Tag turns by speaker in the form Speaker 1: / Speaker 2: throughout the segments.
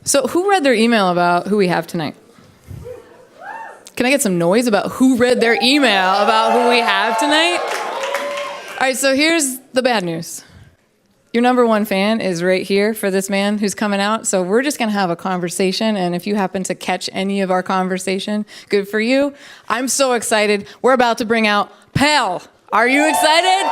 Speaker 1: So who read their email about who we have tonight? Can I get some noise about who read their email about who we have tonight? All right, so here's the bad news. Your number one fan is right here for this man who's coming out. So we're just going to have a conversation. And if you happen to catch any of our conversation, good for you. I'm so excited. We're about to bring out Pell. Are you excited?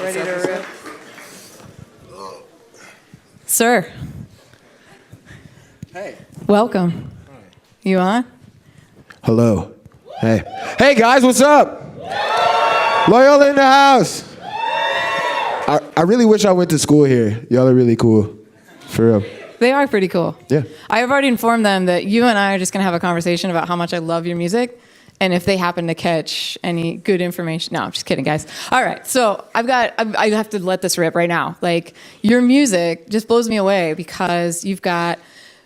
Speaker 1: Ready to rip. Sir.
Speaker 2: Hey.
Speaker 1: Welcome.
Speaker 2: Hi.
Speaker 1: You on?
Speaker 2: Hello. Hey. Hey guys, what's up? Loyola in the house. I really wish I went to school here. Y'all are really cool. For real.
Speaker 1: They are pretty cool.
Speaker 2: Yeah.
Speaker 1: I have already informed them that you and I are just going to have a conversation about how much I love your music. And if they happen to catch any good information, no, I'm just kidding, guys. All right, so I have to let this rip right now. Like, your music just blows me away because you've got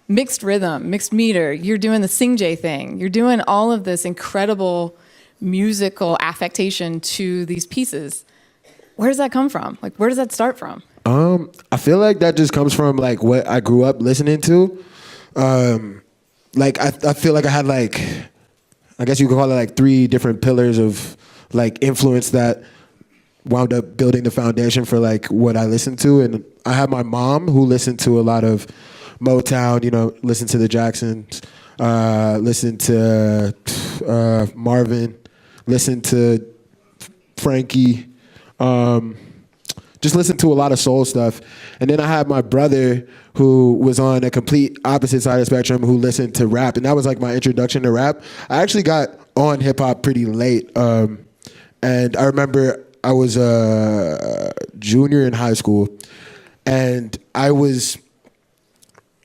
Speaker 1: mixed rhythm, mixed meter. You're doing the Sing J thing. You're doing all of this incredible musical affectation to these pieces. Where does that come from? Like, where does that start from?
Speaker 2: I feel like that just comes from like what I grew up listening to. Like I feel like I had like, I guess you could call it like 3 different pillars of like influence that wound up building the foundation for like what I listened to. And I had my mom who listened to a lot of Motown, you know, listened to the Jacksons, listened to Marvin, listened to Frankie, just listened to a lot of soul stuff. And then I had my brother who was on a complete opposite side of the spectrum who listened to rap. And that was like my introduction to rap. I actually got on hip hop pretty late. And I remember I was a junior in high school and I was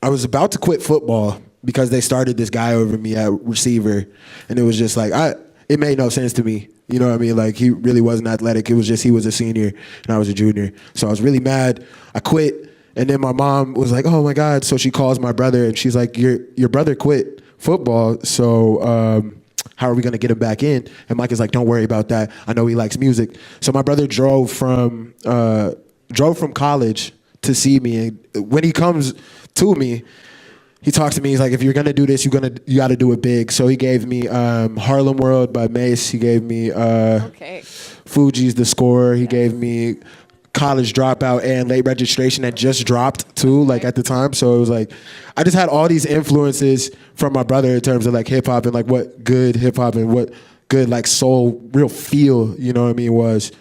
Speaker 2: about to quit football because they started this guy over me at receiver. And it was just like, it made no sense to me. You know what I mean? Like, he really wasn't athletic. It was just he was a senior and I was a junior. So I was really mad. I quit. And then my mom was like, oh, my God. So she calls my brother and she's like, your brother quit football. So how are we going to get him back in? And Mike is like, don't worry about that. I know he likes music. So my brother drove from college to see me. And when he comes to me, he talks to me. He's like, if you're gonna do this, you got to do it big. So he gave me Harlem World by Mace. He gave me Fuji's The Score. He gave me College Dropout and Late Registration that just dropped too, like at the time. So it was like, I just had all these influences from my brother in terms of like hip hop and like what good hip hop and what good like soul, real feel, you know what I mean, was.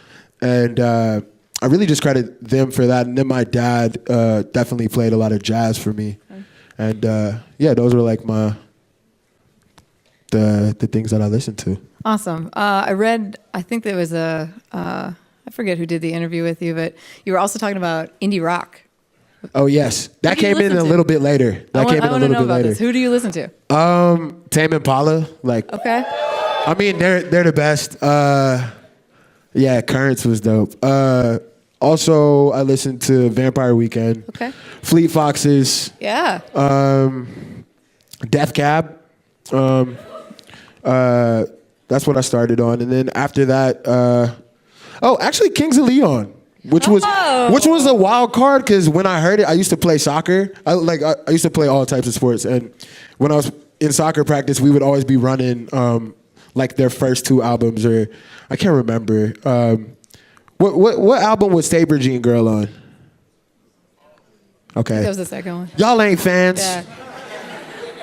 Speaker 2: And I really just credit them for that. And then my dad definitely played a lot of jazz for me. And yeah, those were like the things that I listened to.
Speaker 1: Awesome. I think there was I forget who did the interview with you, but you were also talking about indie rock.
Speaker 2: Oh, yes. That came in a little bit later.
Speaker 1: I want to know about this. Who do you listen to?
Speaker 2: Tame Impala. Like,
Speaker 1: okay.
Speaker 2: I mean, they're the best. Yeah, Currents was dope. Also, I listened to Vampire Weekend.
Speaker 1: Okay.
Speaker 2: Fleet Foxes.
Speaker 1: Yeah.
Speaker 2: Death Cab. That's what I started on, and then after that, actually Kings of Leon, which was a wild card because when I heard it, I used to play soccer. I used to play all types of sports, and when I was in soccer practice, we would always be running like their first 2 albums, or I can't remember. What album was Saber Jean Girl on? Okay.
Speaker 1: That was the second one.
Speaker 2: Y'all ain't fans.
Speaker 1: Yeah.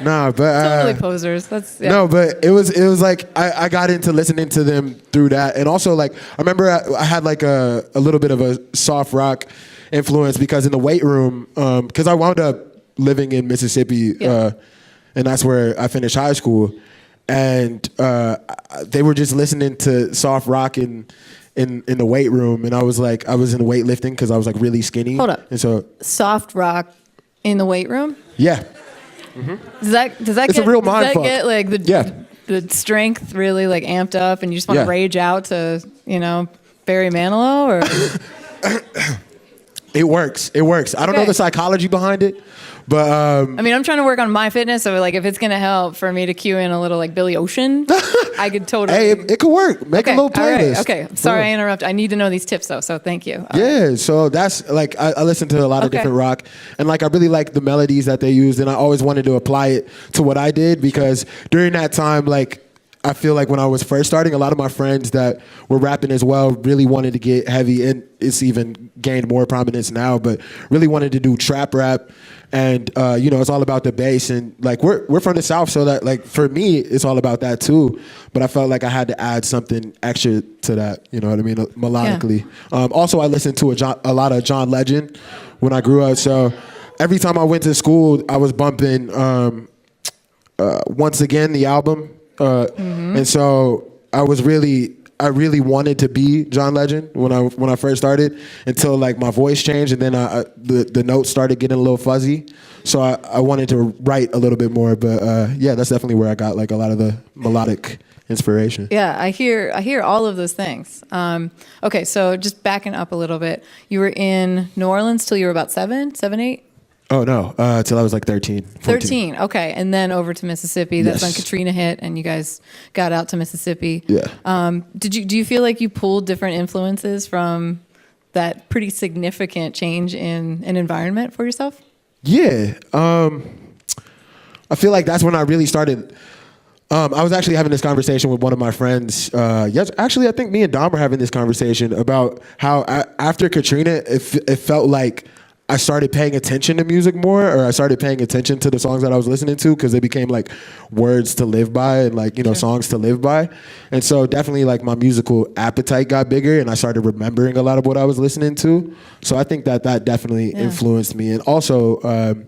Speaker 2: Nah, but
Speaker 1: totally posers. That's
Speaker 2: No, but it was like I got into listening to them through that, and also like I remember I had like a little bit of a soft rock influence because in the weight room, because I wound up living in Mississippi, and that's where I finished high school, and they were just listening to soft rock in the weight room, and I was in weightlifting because I was like really skinny.
Speaker 1: Hold up.
Speaker 2: And so
Speaker 1: soft rock in the weight room?
Speaker 2: Yeah.
Speaker 1: Mm-hmm. Does that
Speaker 2: it's
Speaker 1: get,
Speaker 2: a real mind fuck.
Speaker 1: Get like the strength really like amped up and you just want to rage out to, Barry Manilow or
Speaker 2: It works. It works. I don't know
Speaker 1: Okay.
Speaker 2: the psychology behind it, but
Speaker 1: I mean, I'm trying to work on my fitness, so like if it's gonna help for me to cue in a little like Billy Ocean, I could totally.
Speaker 2: hey, it could work. Make a little
Speaker 1: all right,
Speaker 2: playlist.
Speaker 1: okay. Sorry,
Speaker 2: Yeah.
Speaker 1: I interrupted. I need to know these tips though, so thank you.
Speaker 2: Yeah, so that's like I listen to a lot of
Speaker 1: Okay.
Speaker 2: different rock, and like I really like the melodies that they used, and I always wanted to apply it to what I did because during that time, like I feel like when I was first starting, a lot of my friends that were rapping as well really wanted to get heavy, and it's even gained more prominence now, but really wanted to do trap rap. And you know, it's all about the bass, and like we're from the South, so that like for me, it's all about that too. But I felt like I had to add something extra to that. You know what I mean, melodically. Also, I listened to a lot of John Legend when I grew up. So every time I went to school, I was bumping Once Again, the album, and so I really wanted to be John Legend when I first started until like my voice changed and then the notes started getting a little fuzzy. So I wanted to write a little bit more, but yeah, that's definitely where I got like a lot of the melodic inspiration.
Speaker 1: Yeah, I hear all of those things. Okay, so just backing up a little bit, you were in New Orleans till you were about 7, 8?
Speaker 2: Oh no, till I was like 13. 14.
Speaker 1: 13, okay, and then over to Mississippi. That's when
Speaker 2: Yes.
Speaker 1: Katrina hit, and you guys got out to Mississippi.
Speaker 2: Yeah.
Speaker 1: Do you feel like you pulled different influences from that pretty significant change in an environment for yourself?
Speaker 2: Yeah. I feel like that's when I really started. I was actually having this conversation with one of my friends. Yes, actually, I think me and Dom were having this conversation about how after Katrina, it felt like I started paying attention to music more, or I started paying attention to the songs that I was listening to because they became like words to live by and like, you know, songs to live by. And so definitely like my musical appetite got bigger and I started remembering a lot of what I was listening to. So I think that definitely influenced me. And also,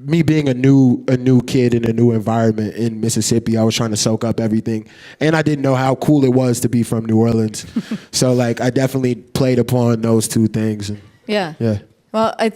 Speaker 2: me being a new kid in a new environment in Mississippi, I was trying to soak up everything, and I didn't know how cool it was to be from New Orleans. So like I definitely played upon those two things.
Speaker 1: Yeah.
Speaker 2: Yeah.
Speaker 1: Well, I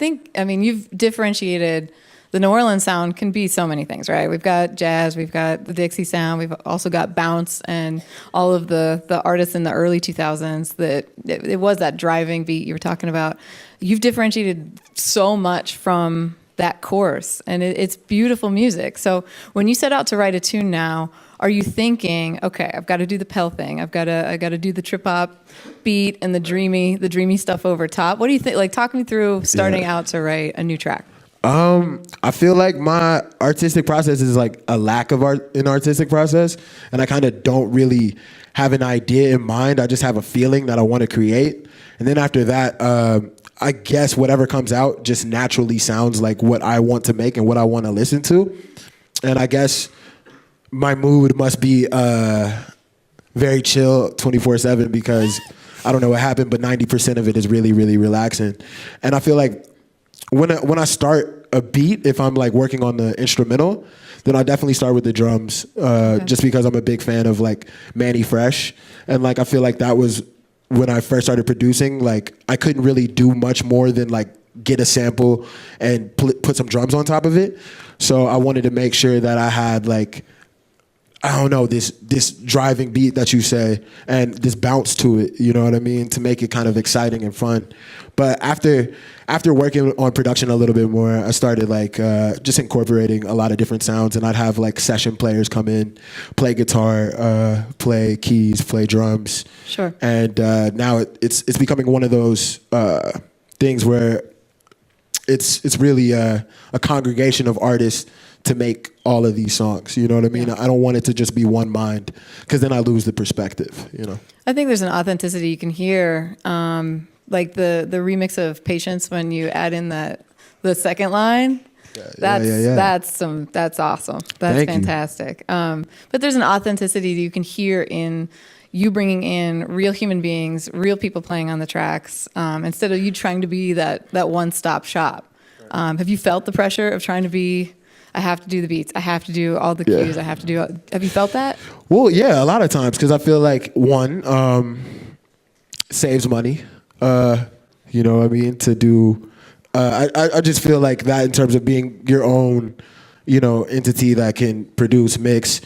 Speaker 1: mean, you've differentiated. The New Orleans sound can be so many things, right? We've got jazz, we've got the Dixie sound, we've also got bounce, and all of the artists in the early 2000s that it was that driving beat you were talking about. You've differentiated so much from that course, and it's beautiful music. So when you set out to write a tune now, are you thinking, okay, I've got to do the Pell thing, I got to do the trip hop beat and the dreamy stuff over top? What do you think? Like, talk me through starting out to write a new track.
Speaker 2: I feel like my artistic process is like a lack of an artistic process, and I kind of don't really have an idea in mind. I just have a feeling that I want to create, and then after that, I guess whatever comes out just naturally sounds like what I want to make and what I want to listen to. And I guess my mood must be very chill 24/7 because I don't know what happened, but 90% of it is really, really relaxing. And I feel like when I start a beat, if I'm like working on the instrumental, then I definitely start with the drums, just because I'm a big fan of like Manny Fresh. And like I feel like that was when I first started producing, like I couldn't really do much more than like get a sample and put some drums on top of it. So I wanted to make sure that I had like, I don't know, this driving beat that you say and this bounce to it, you know what I mean, to make it kind of exciting and fun. But after working on production a little bit more, I started like just incorporating a lot of different sounds, and I'd have like session players come in, play guitar, play keys, play drums.
Speaker 1: Sure.
Speaker 2: And now it's becoming one of those things where it's really a congregation of artists to make all of these songs. You know what I mean?
Speaker 1: Yeah.
Speaker 2: I don't want it to just be one mind, because then I lose the perspective, you know? I
Speaker 1: think there's an authenticity you can hear, like the remix of Patience when you add in the second line. That's awesome. That's
Speaker 2: Thank
Speaker 1: fantastic. But there's an authenticity that you can hear in you bringing in real human beings, real people playing on the tracks, instead of you trying to be that one-stop shop. Have you felt the pressure of trying to be, I have to do the beats, I have to do all the cues, I have to do, have you felt that?
Speaker 2: Well, yeah, a lot of times, because I feel like, one, saves money, you know what I mean, to do, I just feel like that in terms of being your own, you know, entity that can produce, mix,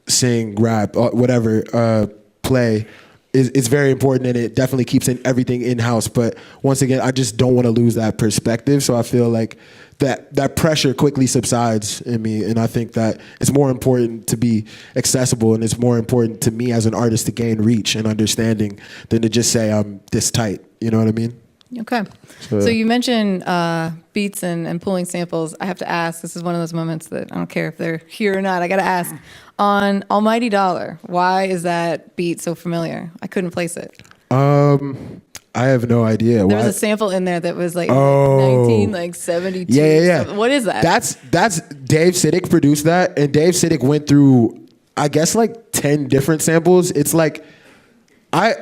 Speaker 2: sing, rap, whatever, play, is very important, and it definitely keeps everything in-house. But once again, I just don't want to lose that perspective. So I feel like that pressure quickly subsides in me. And I think that it's more important to be accessible, and it's more important to me as an artist to gain reach and understanding than to just say I'm this tight. You know what I mean?
Speaker 1: Okay. So you mentioned beats and pulling samples. I have to ask, this is one of those moments that I don't care if they're here or not. I got to ask, on Almighty Dollar, why is that beat so familiar? I couldn't place it.
Speaker 2: I have no idea.
Speaker 1: There was a sample in there that was like 1972.
Speaker 2: Yeah.
Speaker 1: What is that?
Speaker 2: That's Dave Siddick produced that, and Dave Siddick went through, I guess, like 10 different samples. It's like I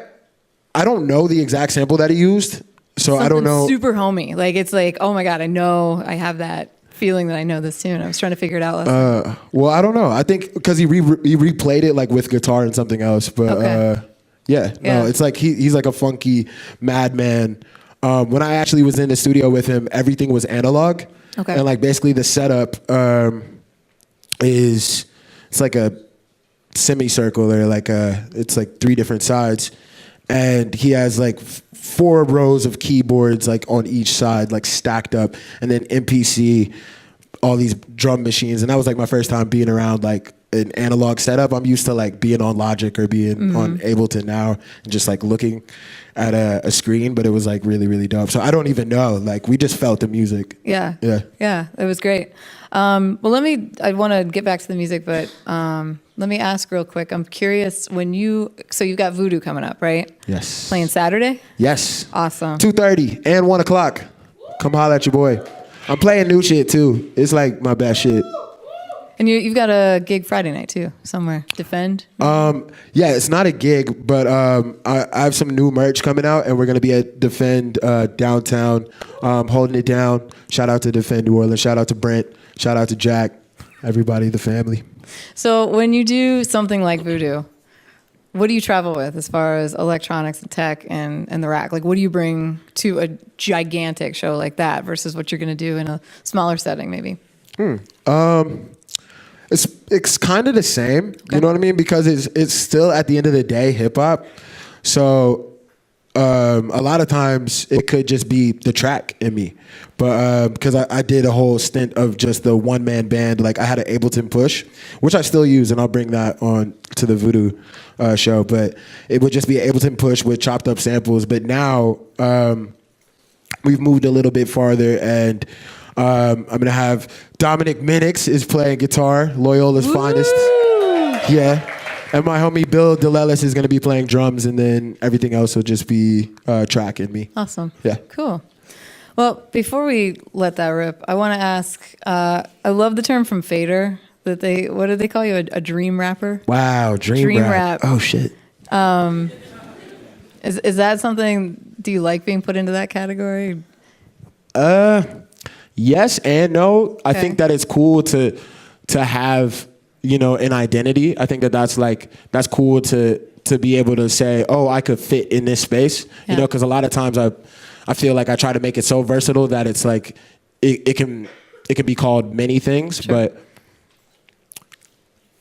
Speaker 2: don't know the exact sample that he used, so I don't know.
Speaker 1: Super homey. Like it's like, oh my god, I know I have that feeling that I know this tune. I was trying to figure it out last night.
Speaker 2: Well, I don't know. I think because he replayed it like with guitar and something else, but.
Speaker 1: Okay.
Speaker 2: No, it's like he's like a funky madman. When I actually was in the studio with him, everything was analog.
Speaker 1: Okay.
Speaker 2: And like basically the setup it's like a semicircle, or like it's like 3 different sides. And he has like 4 rows of keyboards like on each side, like stacked up, and then MPC, all these drum machines. And that was like my first time being around like an analog setup. I'm used to like being on Logic or being on Ableton now and just like looking at a screen, but it was like really, really dope. So I don't even know, like we just felt the music.
Speaker 1: Yeah, it was great. Well, I want to get back to the music, but let me ask real quick. I'm curious, so you got Voodoo coming up, right?
Speaker 2: Yes.
Speaker 1: Playing Saturday?
Speaker 2: Yes.
Speaker 1: Awesome.
Speaker 2: 2:30 and 1 o'clock. Come holler at your boy. I'm playing new shit too. It's like my best shit.
Speaker 1: And you've got a gig Friday night too, somewhere. Defend?
Speaker 2: Yeah, it's not a gig, but I have some new merch coming out, and we're gonna be at Defend downtown, holding it down. Shout out to Defend New Orleans. Shout out to Brent. Shout out to Jack. Everybody, the family.
Speaker 1: So when you do something like Voodoo, what do you travel with as far as electronics and tech and the rack? Like, what do you bring to a gigantic show like that versus what you're gonna do in a smaller setting, maybe?
Speaker 2: It's kind of the same, you know what I mean? Because it's still at the end of the day hip hop. So a lot of times it could just be the track in me, but because I did a whole stint of just the one man band, like I had an Ableton Push, which I still use, and I'll bring that on to the Voodoo show. But it would just be an Ableton Push with chopped up samples. But now we've moved a little bit farther, and I'm gonna have Dominic Minix is playing guitar, Loyola's finest. Yeah. And my homie Bill DeLellis is gonna be playing drums, and then everything else will just be track in me.
Speaker 1: Awesome.
Speaker 2: Yeah.
Speaker 1: Cool. Well, before we let that rip, I want to ask, I love the term from Fader what did they call you? A dream rapper?
Speaker 2: Wow, dream rap. Oh shit.
Speaker 1: Is that something, do you like being put into that category?
Speaker 2: Yes and no.
Speaker 1: Okay.
Speaker 2: I think that it's cool to have, an identity. I think that's cool to be able to say, oh, I could fit in this space, because a lot of times I feel like I try to make it so versatile that it's like it can be called many things, sure. But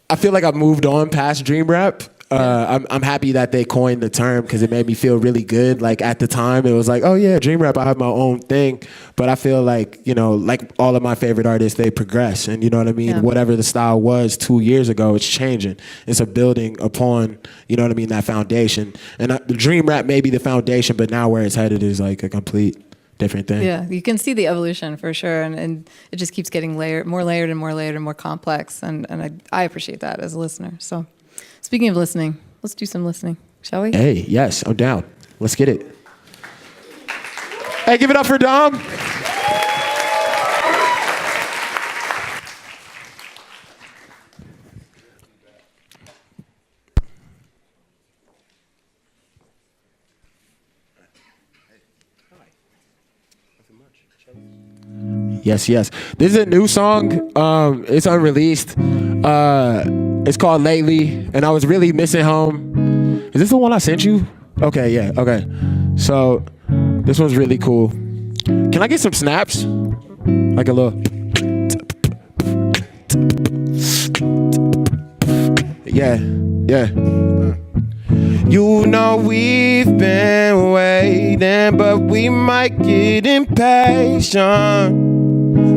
Speaker 2: I feel like I've moved on past dream rap. I'm happy that they coined the term because it made me feel really good. Like at the time, it was like, oh yeah, dream rap. I have my own thing, but I feel like like all of my favorite artists, they progress, and you know what I mean. Yeah. Whatever the style was 2 years ago, it's changing. It's a building upon, that foundation. And the dream rap may be the foundation, but now where it's headed is like a complete different thing.
Speaker 1: Yeah, you can see the evolution for sure, and it just keeps getting more layered and more complex, and I appreciate that as a listener. So. Speaking of listening, let's do some listening, shall we?
Speaker 2: Hey, yes, I'm down. Let's get it. Hey, give it up for Dom. Yes. This is a new song. It's unreleased. It's called Lately, and I was really missing home. Is this the one I sent you? Okay, yeah, okay. So this one's really cool. Can I get some snaps? Like a little. Yeah. You know we've been waiting, but we might get impatient.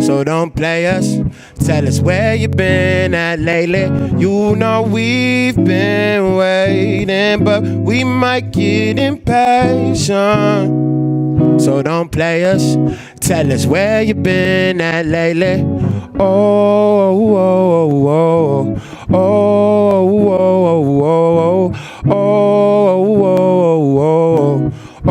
Speaker 2: So don't play us. Tell us where you been at lately. You know we've been waiting, but we might get impatient. So don't play us. Tell us where you been at lately. Oh, oh, oh, oh, oh, oh, oh, oh, oh, oh,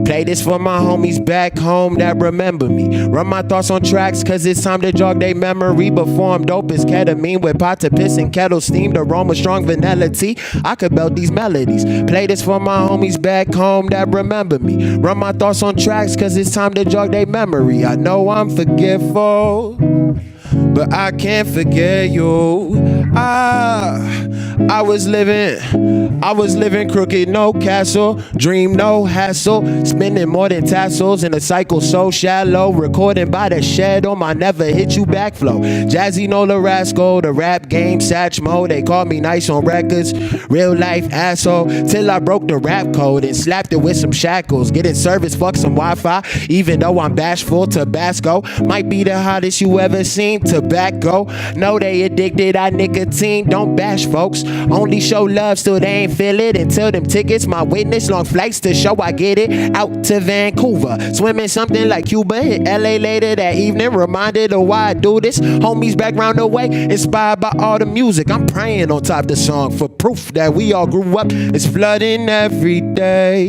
Speaker 2: Play this for my homies back home that remember me. Run my thoughts on tracks cause it's time to jog their memory. Before I'm dope as ketamine with pot to piss and kettle steamed aroma, strong vanilla tea. I could belt these melodies. Play this for my homies back home that remember me. Run my thoughts on tracks cause it's time to jog their memory. I know I'm forgetful, but I can't forget you. I was living crooked, no castle, dream no hassle, spending more than tassels in a cycle so shallow, recording by the shed on my never hit you back flow. Jazzy Nola Rascal, the rap game Satchmo, they call me nice on records, real life asshole, till I broke the rap code and slapped it with some shackles, getting service, fuck some Wi-Fi, even though I'm bashful. Tabasco might be the hottest you ever seen. Tobacco, know they addicted, I nicotine, don't bash folks, only show love so they ain't feel it until them tickets my witness, long flights to show I get it, out to Vancouver, swimming something like Cuba, hit LA later that evening, reminded of why I do this, homies back round the way, inspired by all the music, I'm praying on top the song for proof that we all grew up, it's flooding every day,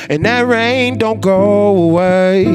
Speaker 2: and that rain don't go away,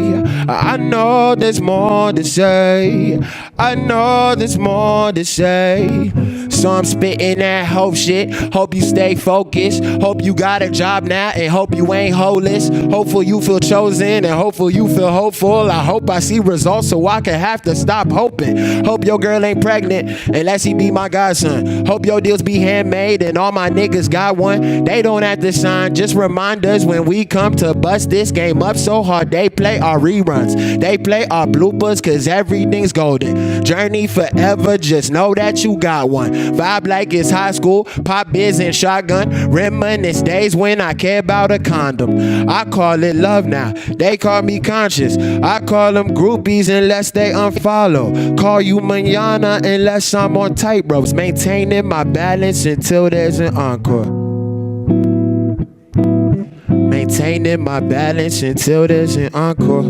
Speaker 2: I know there's more to say, I know there's more to say. So I'm spitting that hope shit. Hope you stay focused. Hope you got a job now and hope you ain't holeless. Hopeful you feel chosen and hopeful you feel hopeful. I hope I see results so I can have to stop hoping. Hope your girl ain't pregnant unless he be my godson. Hope your deals be handmade and all my niggas got one. They don't have to sign. Just remind us when we come to bust this game up so hard. They play our reruns. They play our bloopers cause everything's golden. Journey forever, just know that you got one. Vibe like it's high school, pop biz and shotgun. Reminisce days when I care about a condom. I call it love now, they call me conscious. I call them groupies unless they unfollow. Call you mañana unless I'm on tight ropes. Maintaining my balance until there's an encore. Maintaining my balance until there's an encore.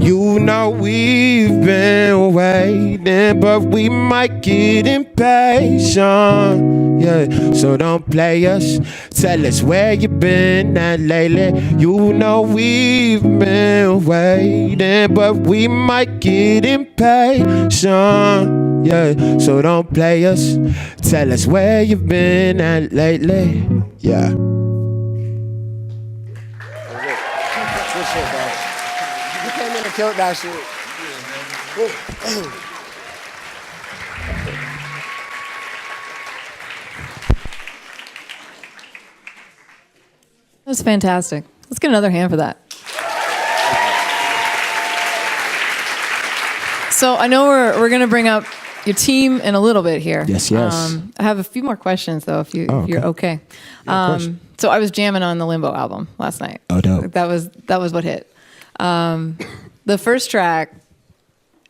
Speaker 2: You know we've been waiting, but we might get impatient. Yeah, so don't play us. Tell us where you been at lately. You know we've been waiting, but we might get impatient. Yeah, so don't play us. Tell us where you've been at lately. Yeah.
Speaker 3: Good shit, bro. You came in and killed that shit.
Speaker 1: That was fantastic. Let's get another hand for that. So I know we're going to bring up your team in a little bit here.
Speaker 2: Yes.
Speaker 1: I have a few more questions though, if you're okay. So I was jamming on the Limbo album last night.
Speaker 2: Oh, dope.
Speaker 1: That was what hit. The first track,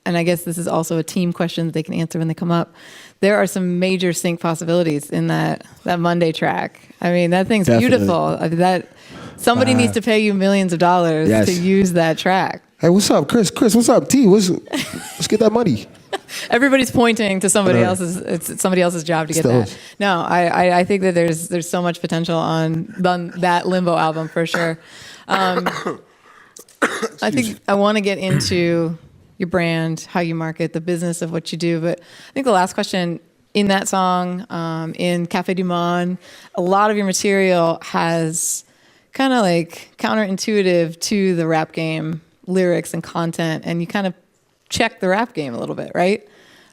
Speaker 1: and I guess this is also a team question that they can answer when they come up. There are some major sync possibilities in that Monday track. I mean, that thing's
Speaker 2: Definitely.
Speaker 1: beautiful. I mean, that somebody needs to pay you millions of dollars to use that track.
Speaker 2: Hey, what's up, Chris? Chris, what's up? T, let's get that money.
Speaker 1: Everybody's pointing to somebody else's. It's somebody else's job to get that. No, I think that there's so much potential on that Limbo album for sure. I think I want to get into your brand, how you market, the business of what you do. But I think the last question in that song, in Café du Monde, a lot of your material has kind of like counterintuitive to the rap game lyrics and content, and you kind of check the rap game a little bit, right?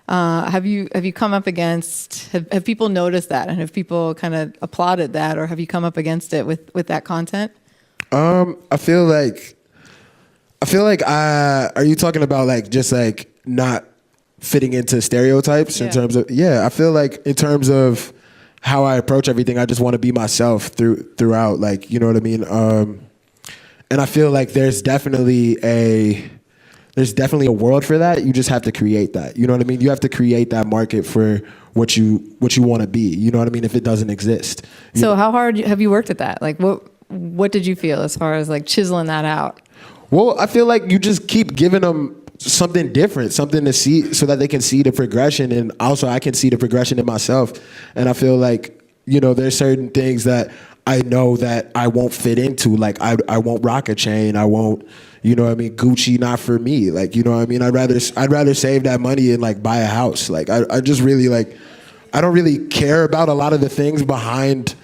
Speaker 1: Have you come up against, have people noticed that, and have people kind of applauded that, or have you come up against it with that content?
Speaker 2: I feel like are you talking about like just like not fitting into stereotypes in terms of, I feel like in terms of how I approach everything, I just want to be myself throughout, like, you know what I mean? And I feel like there's definitely a world for that. You just have to create that. You know what I mean? You have to create that market for what you want to be. You know what I mean? If it doesn't exist.
Speaker 1: So how hard have you worked at that? Like what did you feel as far as like chiseling that out?
Speaker 2: Well, I feel like you just keep giving them something different, something to see so that they can see the progression, and also I can see the progression in myself. And I feel like, you know, there's certain things that I know that I won't fit into. Like I won't rock a chain. I won't, you know what I mean? Gucci, not for me. Like, you know what I mean? I'd rather save that money and like buy a house. Like I just really like, I don't really care about a lot of the things behind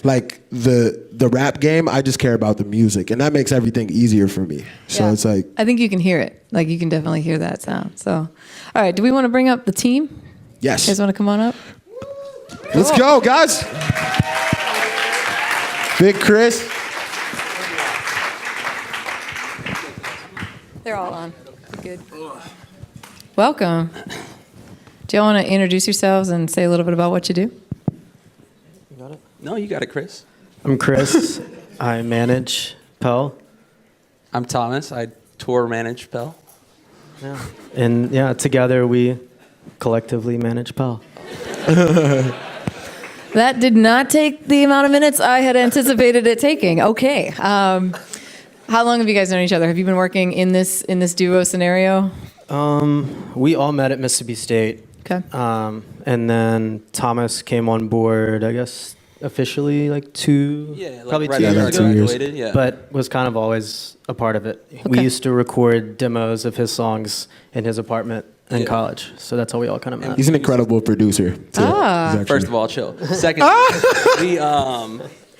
Speaker 2: like the rap game. I just care about the music, and that makes everything easier for me. So it's like,
Speaker 1: I think you can hear it. Like you can definitely hear that sound. So, all right, do we want to bring up the team?
Speaker 2: yes.
Speaker 1: You guys want to come on up?
Speaker 2: Let's go, guys. Big Chris.
Speaker 1: They're all on. Good. Welcome. Do y'all want to introduce yourselves and say a little bit about what you do?
Speaker 4: You got it?
Speaker 5: No, you got it, Chris.
Speaker 4: I'm Chris. I manage Pell.
Speaker 5: I'm Thomas. I tour manage Pell.
Speaker 4: Yeah. And yeah, together we collectively manage Pell.
Speaker 1: That did not take the amount of minutes I had anticipated it taking. Okay. How long have you guys known each other? Have you been working in this duo scenario?
Speaker 4: We all met at Mississippi State.
Speaker 1: Okay.
Speaker 4: And then Thomas came on board, I guess, officially like probably
Speaker 5: right
Speaker 4: 2 years
Speaker 5: after I
Speaker 4: ago.
Speaker 5: graduated, yeah.
Speaker 4: But was kind of always a part of it. We
Speaker 1: Okay.
Speaker 4: used to record demos of his songs in his apartment in college. So that's how we all kind of met.
Speaker 2: He's an incredible producer. too. He's actually-
Speaker 5: First of all, chill. Second,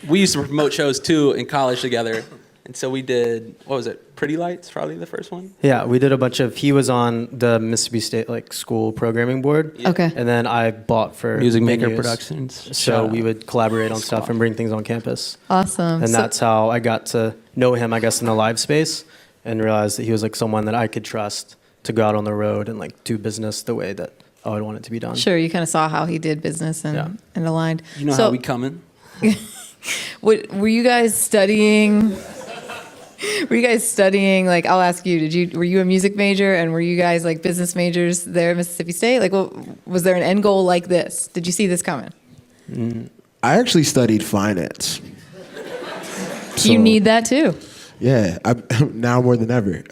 Speaker 5: we used to promote shows too in college together, and so we did. What was it? Pretty Lights, probably the first one.
Speaker 4: Yeah, we did a bunch of. He was on the Mississippi State like school programming board.
Speaker 5: Yeah.
Speaker 1: Okay.
Speaker 4: And then I bought for
Speaker 5: Music Maker
Speaker 4: venues.
Speaker 5: Productions.
Speaker 4: So we would collaborate on stuff and bring things on campus.
Speaker 1: Awesome.
Speaker 4: And
Speaker 1: So-
Speaker 4: that's how I got to know him, I guess, in the live space, and realized that he was like someone that I could trust to go out on the road and like do business the way that I would want it to be done.
Speaker 1: Sure, you kind of saw how he did business and aligned.
Speaker 5: You know
Speaker 1: so,
Speaker 5: how we coming.
Speaker 1: Were you guys studying? Were you guys studying? Like, I'll ask you. Were you a music major, and were you guys like business majors there at Mississippi State? Like, was there an end goal like this? Did you see this coming?
Speaker 2: I actually studied finance.
Speaker 1: Do you need that too?
Speaker 2: Yeah, now more than ever.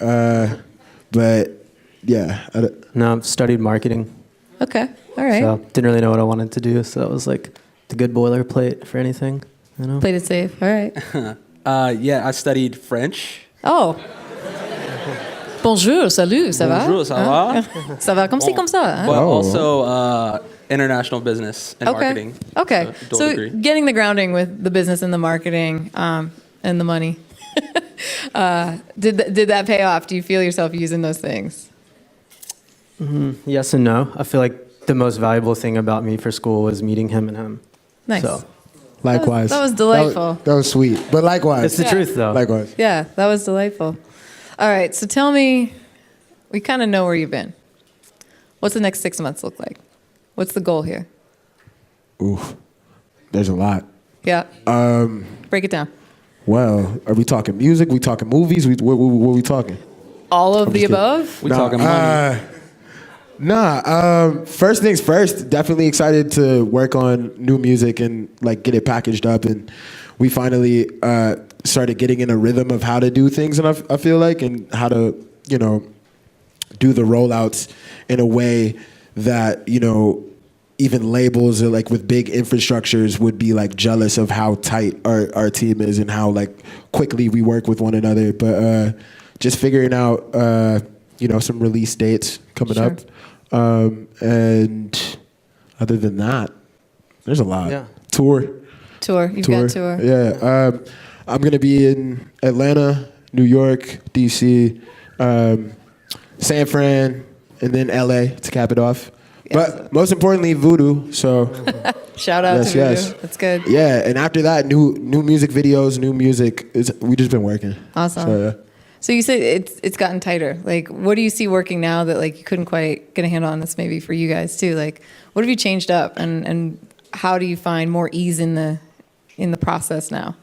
Speaker 2: But yeah,
Speaker 4: No, I've studied marketing.
Speaker 1: Okay, all right.
Speaker 4: So didn't really know what I wanted to do. So that was like the good boilerplate for anything, you know?
Speaker 1: Played it safe. All right.
Speaker 5: Yeah, I studied French.
Speaker 1: Oh. Bonjour, salut, ça va?
Speaker 5: Bonjour, ça va?
Speaker 1: Ça va comme ci, comme ça. Hein?
Speaker 5: But
Speaker 2: Oh.
Speaker 5: also international business and marketing.
Speaker 1: Okay.
Speaker 5: dual
Speaker 1: So
Speaker 5: degree.
Speaker 1: getting the grounding with the business and the marketing and the money. Did that pay off? Do you feel yourself using those things?
Speaker 4: Yes and no. I feel like the most valuable thing about me for school was meeting him and him.
Speaker 1: Nice.
Speaker 4: So
Speaker 2: likewise.
Speaker 1: That was delightful.
Speaker 2: That was sweet. But likewise.
Speaker 4: it's the truth, though.
Speaker 2: Likewise.
Speaker 1: Yeah, that was delightful. All right, so tell me, we kind of know where you've been. What's the next 6 months look like? What's the goal here?
Speaker 2: Oof. There's a lot.
Speaker 1: Yeah. Break it down.
Speaker 2: Well, are we talking music? We talking movies? What are we talking?
Speaker 1: All of
Speaker 2: I'm
Speaker 1: the
Speaker 2: just kidding.
Speaker 1: above?
Speaker 5: We talking money.
Speaker 2: First things first, definitely excited to work on new music and like get it packaged up. And we finally started getting in a rhythm of how to do things, and I feel like, and how to, you know, do the rollouts in a way that, you know, even labels or like with big infrastructures would be like jealous of how tight our team is and how like quickly we work with one another. But just figuring out, you know, some release dates coming
Speaker 1: Sure.
Speaker 2: up. And other than that, there's a lot.
Speaker 4: Yeah.
Speaker 2: Tour.
Speaker 1: You've got tour.
Speaker 2: Yeah. I'm going to be in Atlanta, New York, DC, San Fran, and then LA to cap it off. But most importantly, Voodoo. So
Speaker 1: Shout out
Speaker 2: Yes,
Speaker 1: to Voodoo.
Speaker 2: yes.
Speaker 1: That's good.
Speaker 2: yeah, and after that, new music videos, new music. We just been working.
Speaker 1: Awesome.
Speaker 2: So, yeah.
Speaker 1: So you said it's gotten tighter. Like, what do you see working now that like you couldn't quite get a handle on this? Maybe for you guys too. Like, what have you changed up, and how do you find more ease in the process now?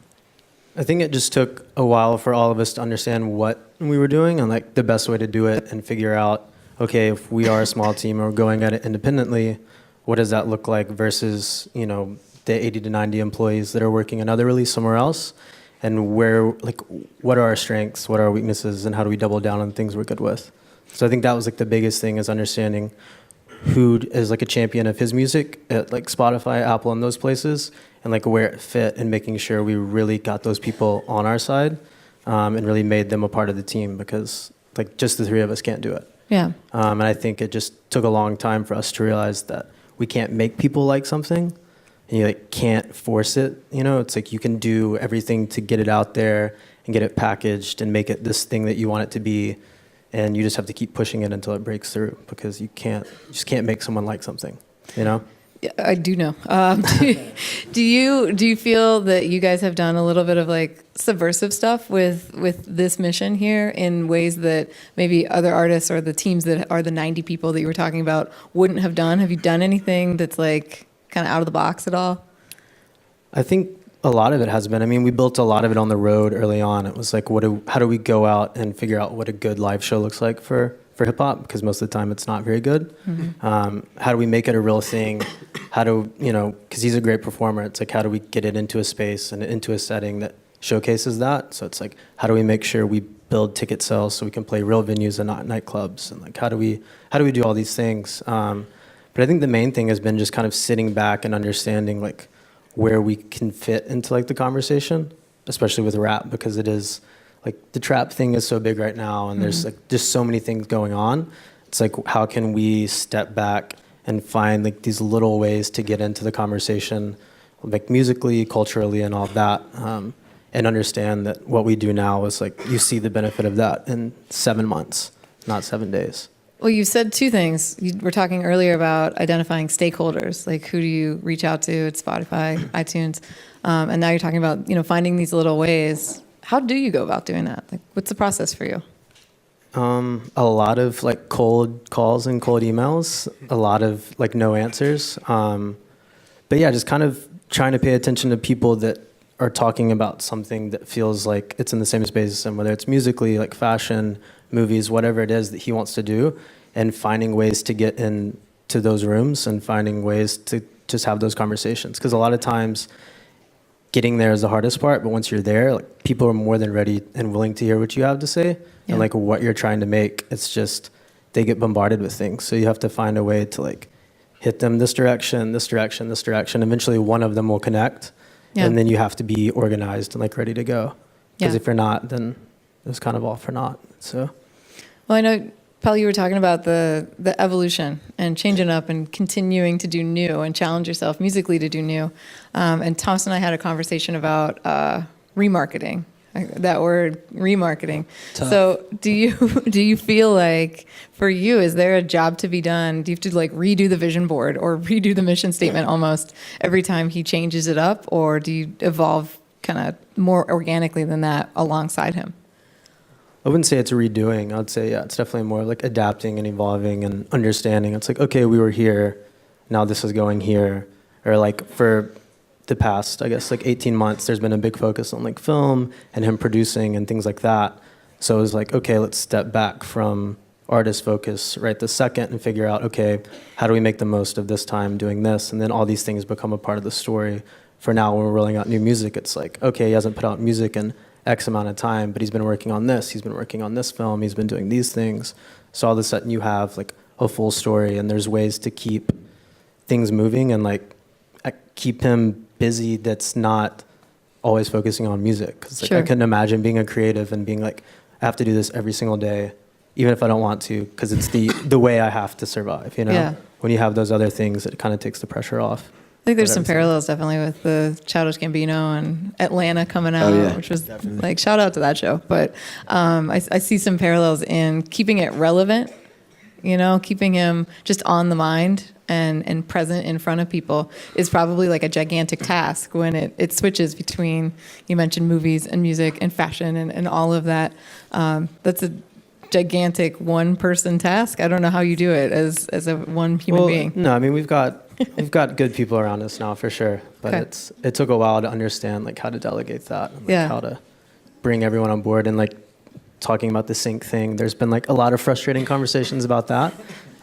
Speaker 4: I think it just took a while for all of us to understand what we were doing and like the best way to do it and figure out, okay, if we are a small team and we're going at it independently, what does that look like versus, you know, the 80 to 90 employees that are working another release somewhere else, and where, like, what are our strengths, what are our weaknesses, and how do we double down on things we're good with? So I think that was like the biggest thing, is understanding who is like a champion of his music at like Spotify, Apple, and those places, and like where it fit, and making sure we really got those people on our side, and really made them a part of the team, because like just the three of us can't do it.
Speaker 1: Yeah.
Speaker 4: And I think it just took a long time for us to realize that we can't make people like something, and you like can't force it. You know, it's like you can do everything to get it out there and get it packaged and make it this thing that you want it to be, and you just have to keep pushing it until it breaks through, because you just can't make someone like something. You know.
Speaker 1: Yeah, I do know. Do you feel that you guys have done a little bit of like subversive stuff with this mission here in ways that maybe other artists or the teams that are the 90 people that you were talking about wouldn't have done? Have you done anything that's like kind of out of the box at all?
Speaker 4: I think a lot of it has been. I mean, we built a lot of it on the road early on. It was like, how do we go out and figure out what a good live show looks like for hip hop? Because most of the time it's not very good. Mm-hmm. How do we make it a real thing? How do, you know, because he's a great performer. It's like, how do we get it into a space and into a setting that showcases that? So it's like, how do we make sure we build ticket sales so we can play real venues and not nightclubs? And like, how do we do all these things? But I think the main thing has been just kind of sitting back and understanding like where we can fit into like the conversation, especially with rap, because it is like the trap thing is so big right now, and there's like just so many things going on. It's like, how can we step back and find like these little ways to get into the conversation, like musically, culturally, and all of that, and understand that what we do now is like, you see the benefit of that in 7 months, not 7 days.
Speaker 1: Well, you said two things. You were talking earlier about identifying stakeholders, like who do you reach out to at Spotify, iTunes, and now you're talking about, you know, finding these little ways. How do you go about doing that? Like, what's the process for you?
Speaker 4: A lot of like cold calls and cold emails, a lot of like no answers. But yeah, just kind of trying to pay attention to people that are talking about something that feels like it's in the same space as him, whether it's musically, like fashion, movies, whatever it is that he wants to do, and finding ways to get into those rooms and finding ways to just have those conversations. Because a lot of times getting there is the hardest part, but once you're there, like, people are more than ready and willing to hear what you have to say and like what you're trying to make. It's just they get bombarded with things, so you have to find a way to like hit them this direction, this direction, this direction. Eventually one of them will connect, and then you have to be organized and like ready to go. Because if you're not, then it's kind of all for naught. So,
Speaker 1: well, I know, Pell, you were talking about the evolution and changing up and continuing to do new and challenge yourself musically to do new. And Thomas and I had a conversation about remarketing. That word, remarketing. Tough. So do you feel like, for you, is there a job to be done? Do you have to like redo the vision board or redo the mission statement almost every time he changes it up? Or do you evolve kind of more organically than that alongside him?
Speaker 4: I wouldn't say it's a redoing. I'd say, it's definitely more like adapting and evolving and understanding. It's like, okay, we were here, now this is going here. Or like for the past, I guess, like 18 months, there's been a big focus on like film and him producing and things like that. So it was like, okay, let's step back from artist focus right this second and figure out, okay, how do we make the most of this time doing this? And then all these things become a part of the story. For now, when we're rolling out new music, it's like, okay, he hasn't put out music in X amount of time, but he's been working on this, he's been working on this film, he's been doing these things. So all of a sudden you have like a full story, and there's ways to keep things moving and like keep him busy that's not always focusing on music. Because like, I couldn't imagine being a creative and being like, I have to do this every single day, even if I don't want to, because it's the way I have to survive, you know? Yeah. When you have those other things, it kind of takes the pressure off.
Speaker 1: I think there's some parallels definitely with the Childish Gambino and Atlanta coming out, which was like, shout out to that show. But I see some parallels in keeping it relevant, you know, keeping him just on the mind and present in front of people is probably like a gigantic task when it switches between, you mentioned movies and music and fashion and all of that. That's a gigantic one-person task. I don't know how you do it as a one human being.
Speaker 4: No, I mean, we've got good people around us now for sure, but
Speaker 1: Okay.
Speaker 4: it took a while to understand like how to delegate that, and, like,
Speaker 1: Yeah.
Speaker 4: how to bring everyone on board, and like talking about the sync thing. There's been like a lot of frustrating conversations about that,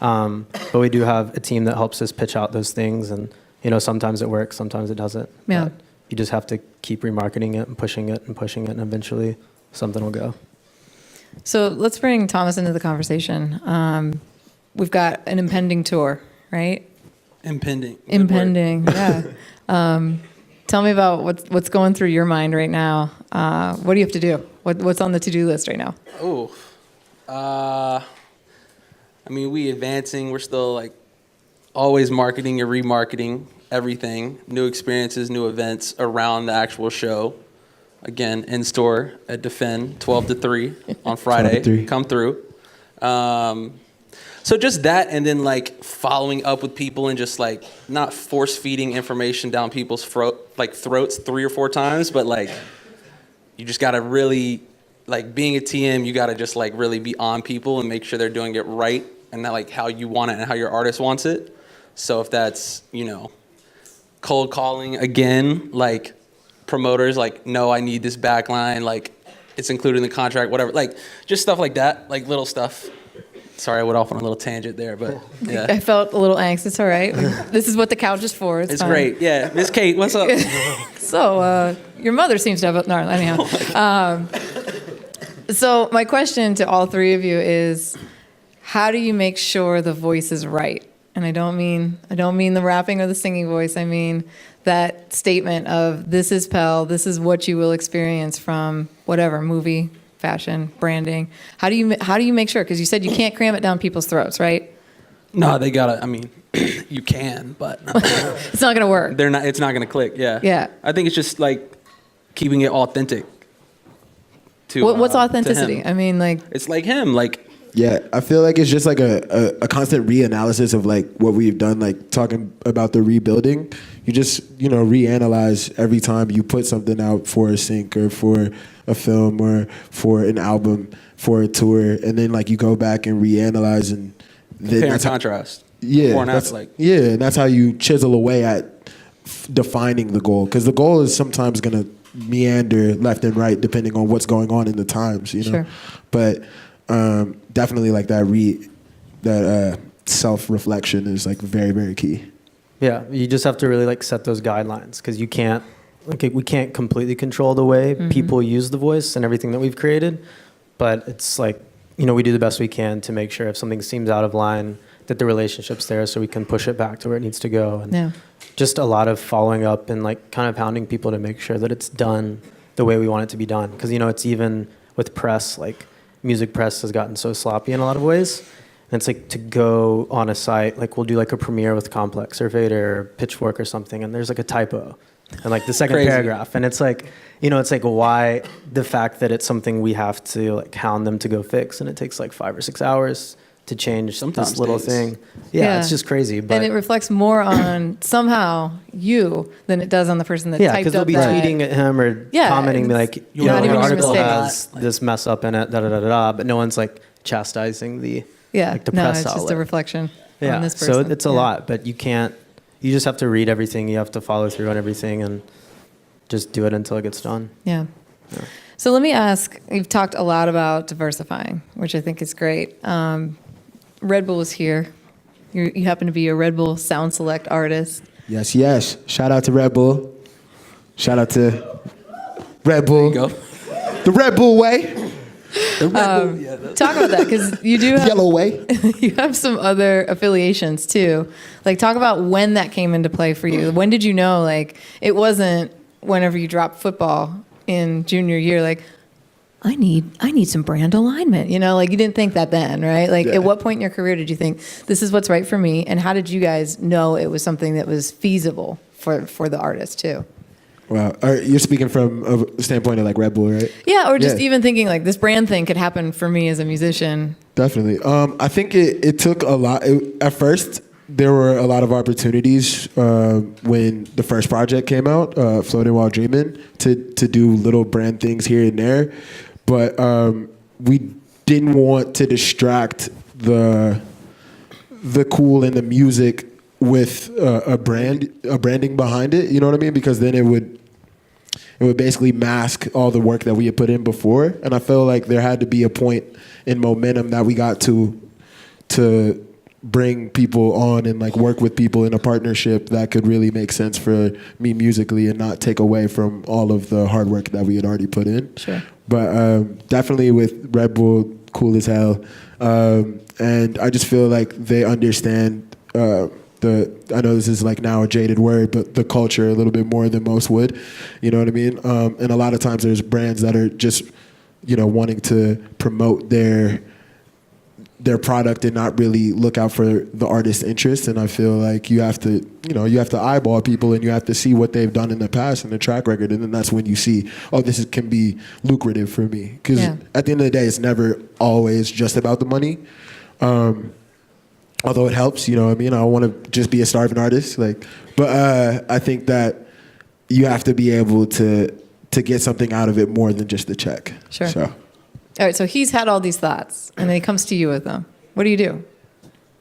Speaker 4: but we do have a team that helps us pitch out those things, and you know, sometimes it works, sometimes it doesn't.
Speaker 1: Yeah.
Speaker 4: But you just have to keep remarketing it and pushing it and pushing it, and eventually something will go.
Speaker 1: So let's bring Thomas into the conversation. We've got an impending tour, right?
Speaker 5: Impending. Good word.
Speaker 1: Impending, yeah. Tell me about what's going through your mind right now. What do you have to do? What's on the to-do list right now?
Speaker 5: Oh, I mean, we advancing. We're still like always marketing and remarketing everything, new experiences, new events around the actual show. Again, in store at Defend, 12 to 3 on Friday.
Speaker 2: 12 to 3.
Speaker 5: Come through. So just that, and then like following up with people and just like not force feeding information down people's throats 3 or 4 times, but like you just gotta really, like being a TM, you gotta just like really be on people and make sure they're doing it right and not like how you want it and how your artist wants it. So if that's, you know, cold calling again, like promoters, like, no, I need this backline, like it's included in the contract, whatever, like just stuff like that, like little stuff. Sorry, I went off on a little tangent there, but yeah.
Speaker 1: I felt a little angst. It's all right. This is what the couch is for. It's fine.
Speaker 5: Great. Yeah. Miss Kate, what's up?
Speaker 1: So your mother seems to have no, anyhow. So my question to all three of you is, how do you make sure the voice is right? And I don't mean the rapping or the singing voice. I mean that statement of this is Pell, this is what you will experience from whatever movie, fashion, branding. How do you make sure? Because you said you can't cram it down people's throats, right?
Speaker 5: No, they gotta. I mean, you can, but
Speaker 1: It's not going to work.
Speaker 5: they're not. It's not gonna click. Yeah.
Speaker 1: Yeah.
Speaker 5: I think it's just like keeping it authentic. To
Speaker 1: What's
Speaker 5: to
Speaker 1: authenticity?
Speaker 5: him.
Speaker 1: I mean, like,
Speaker 5: It's like him. Like
Speaker 2: Yeah, I feel like it's just like a constant reanalysis of like what we've done, like talking about the rebuilding. You just, you know, reanalyze every time you put something out for a sync or for a film or for an album, for a tour, and then like you go back and reanalyze and then
Speaker 5: compare and
Speaker 2: that's how,
Speaker 5: contrast.
Speaker 2: yeah,
Speaker 5: Before and
Speaker 2: that's,
Speaker 5: after, like
Speaker 2: yeah, and that's how you chisel away at defining the goal, because the goal is sometimes gonna meander left and right depending on what's going on in the times, you know.
Speaker 1: Sure.
Speaker 2: But definitely like that self-reflection is like very, very key.
Speaker 4: Yeah, you just have to really like set those guidelines, because you can't, like, we can't completely control the way people use the voice and everything that we've created, but it's like, you know, we do the best we can to make sure if something seems out of line that the relationship's there so we can push it back to where it needs to go. And
Speaker 1: yeah.
Speaker 4: just a lot of following up and like kind of hounding people to make sure that it's done the way we want it to be done. Because, you know, it's even with press, like music press has gotten so sloppy in a lot of ways. And it's like to go on a site, like we'll do like a premiere with Complex or Vader or Pitchfork or something, and there's like a typo and like the second
Speaker 5: Crazy.
Speaker 4: paragraph. And it's like, you know, it's like why the fact that it's something we have to like hound them to go fix, and it takes like 5 or 6 hours to change
Speaker 5: Sometimes
Speaker 4: this little
Speaker 5: days.
Speaker 4: thing. Yeah, it's just crazy. But
Speaker 1: And it reflects more on somehow you than it does on the person that
Speaker 4: yeah,
Speaker 1: typed
Speaker 4: because they'll
Speaker 1: up
Speaker 4: be
Speaker 1: that.
Speaker 4: tweeting at him or
Speaker 1: Yeah,
Speaker 4: commenting, be
Speaker 1: it's
Speaker 4: like, you
Speaker 1: not
Speaker 4: know,
Speaker 1: even
Speaker 4: your
Speaker 1: your
Speaker 4: article
Speaker 1: mistake.
Speaker 4: has this mess up in it, da da da da da. But no one's like chastising the
Speaker 1: Yeah,
Speaker 4: like the
Speaker 1: no,
Speaker 4: press
Speaker 1: it's just a
Speaker 4: outlet.
Speaker 1: reflection
Speaker 4: Yeah,
Speaker 1: on this person.
Speaker 4: so it's a
Speaker 1: Yeah.
Speaker 4: lot, but you can't. You just have to read everything. You have to follow through on everything, and just do it until it gets done.
Speaker 1: Yeah. So let me ask, you've talked a lot about diversifying, which I think is great. Red Bull is here. You happen to be a Red Bull Sound Select artist.
Speaker 2: Yes, yes. Shout out to Red Bull. Shout out to Red Bull.
Speaker 5: go.
Speaker 2: The Red Bull way.
Speaker 1: Talk about that, because you do have,
Speaker 2: Yellow way.
Speaker 1: you have some other affiliations too. Like, talk about when that came into play for you. When did you know, like, it wasn't whenever you dropped football in junior year, like, I need some brand alignment, you know, like you didn't think that then, right? Like,
Speaker 2: Yeah.
Speaker 1: at what point in your career did you think this is what's right for me? And how did you guys know it was something that was feasible for the artist too?
Speaker 2: Wow. You're speaking from a standpoint of like Red Bull, right?
Speaker 1: Yeah, or just
Speaker 2: Yeah.
Speaker 1: even thinking like this brand thing could happen for me as a musician.
Speaker 2: Definitely. I think it took a lot. At first, there were a lot of opportunities when the first project came out, Floating While Dreaming, to do little brand things here and there. But we didn't want to distract the cool and the music with a branding behind it. You know what I mean? Because then it would basically mask all the work that we had put in before. And I felt like there had to be a point in momentum that we got to bring people on and like work with people in a partnership that could really make sense for me musically and not take away from all of the hard work that we had already put in.
Speaker 1: Sure.
Speaker 2: But definitely with Red Bull, cool as hell. And I just feel like they understand I know this is like now a jaded word, but the culture a little bit more than most would. You know what I mean? And a lot of times there's brands that are just, wanting to promote their product and not really look out for the artist's interests. And I feel like you have to eyeball people and you have to see what they've done in the past and the track record. And then that's when you see, oh, can be lucrative for me. Because at the end of the day, it's never always just about the money. Although it helps, you know what I mean? I don't want to just be a starving artist. But I think that you have to be able to get something out of it more than just the check.
Speaker 1: Sure.
Speaker 2: So.
Speaker 1: All right, so he's had all these thoughts, and then he comes to you with them. What do?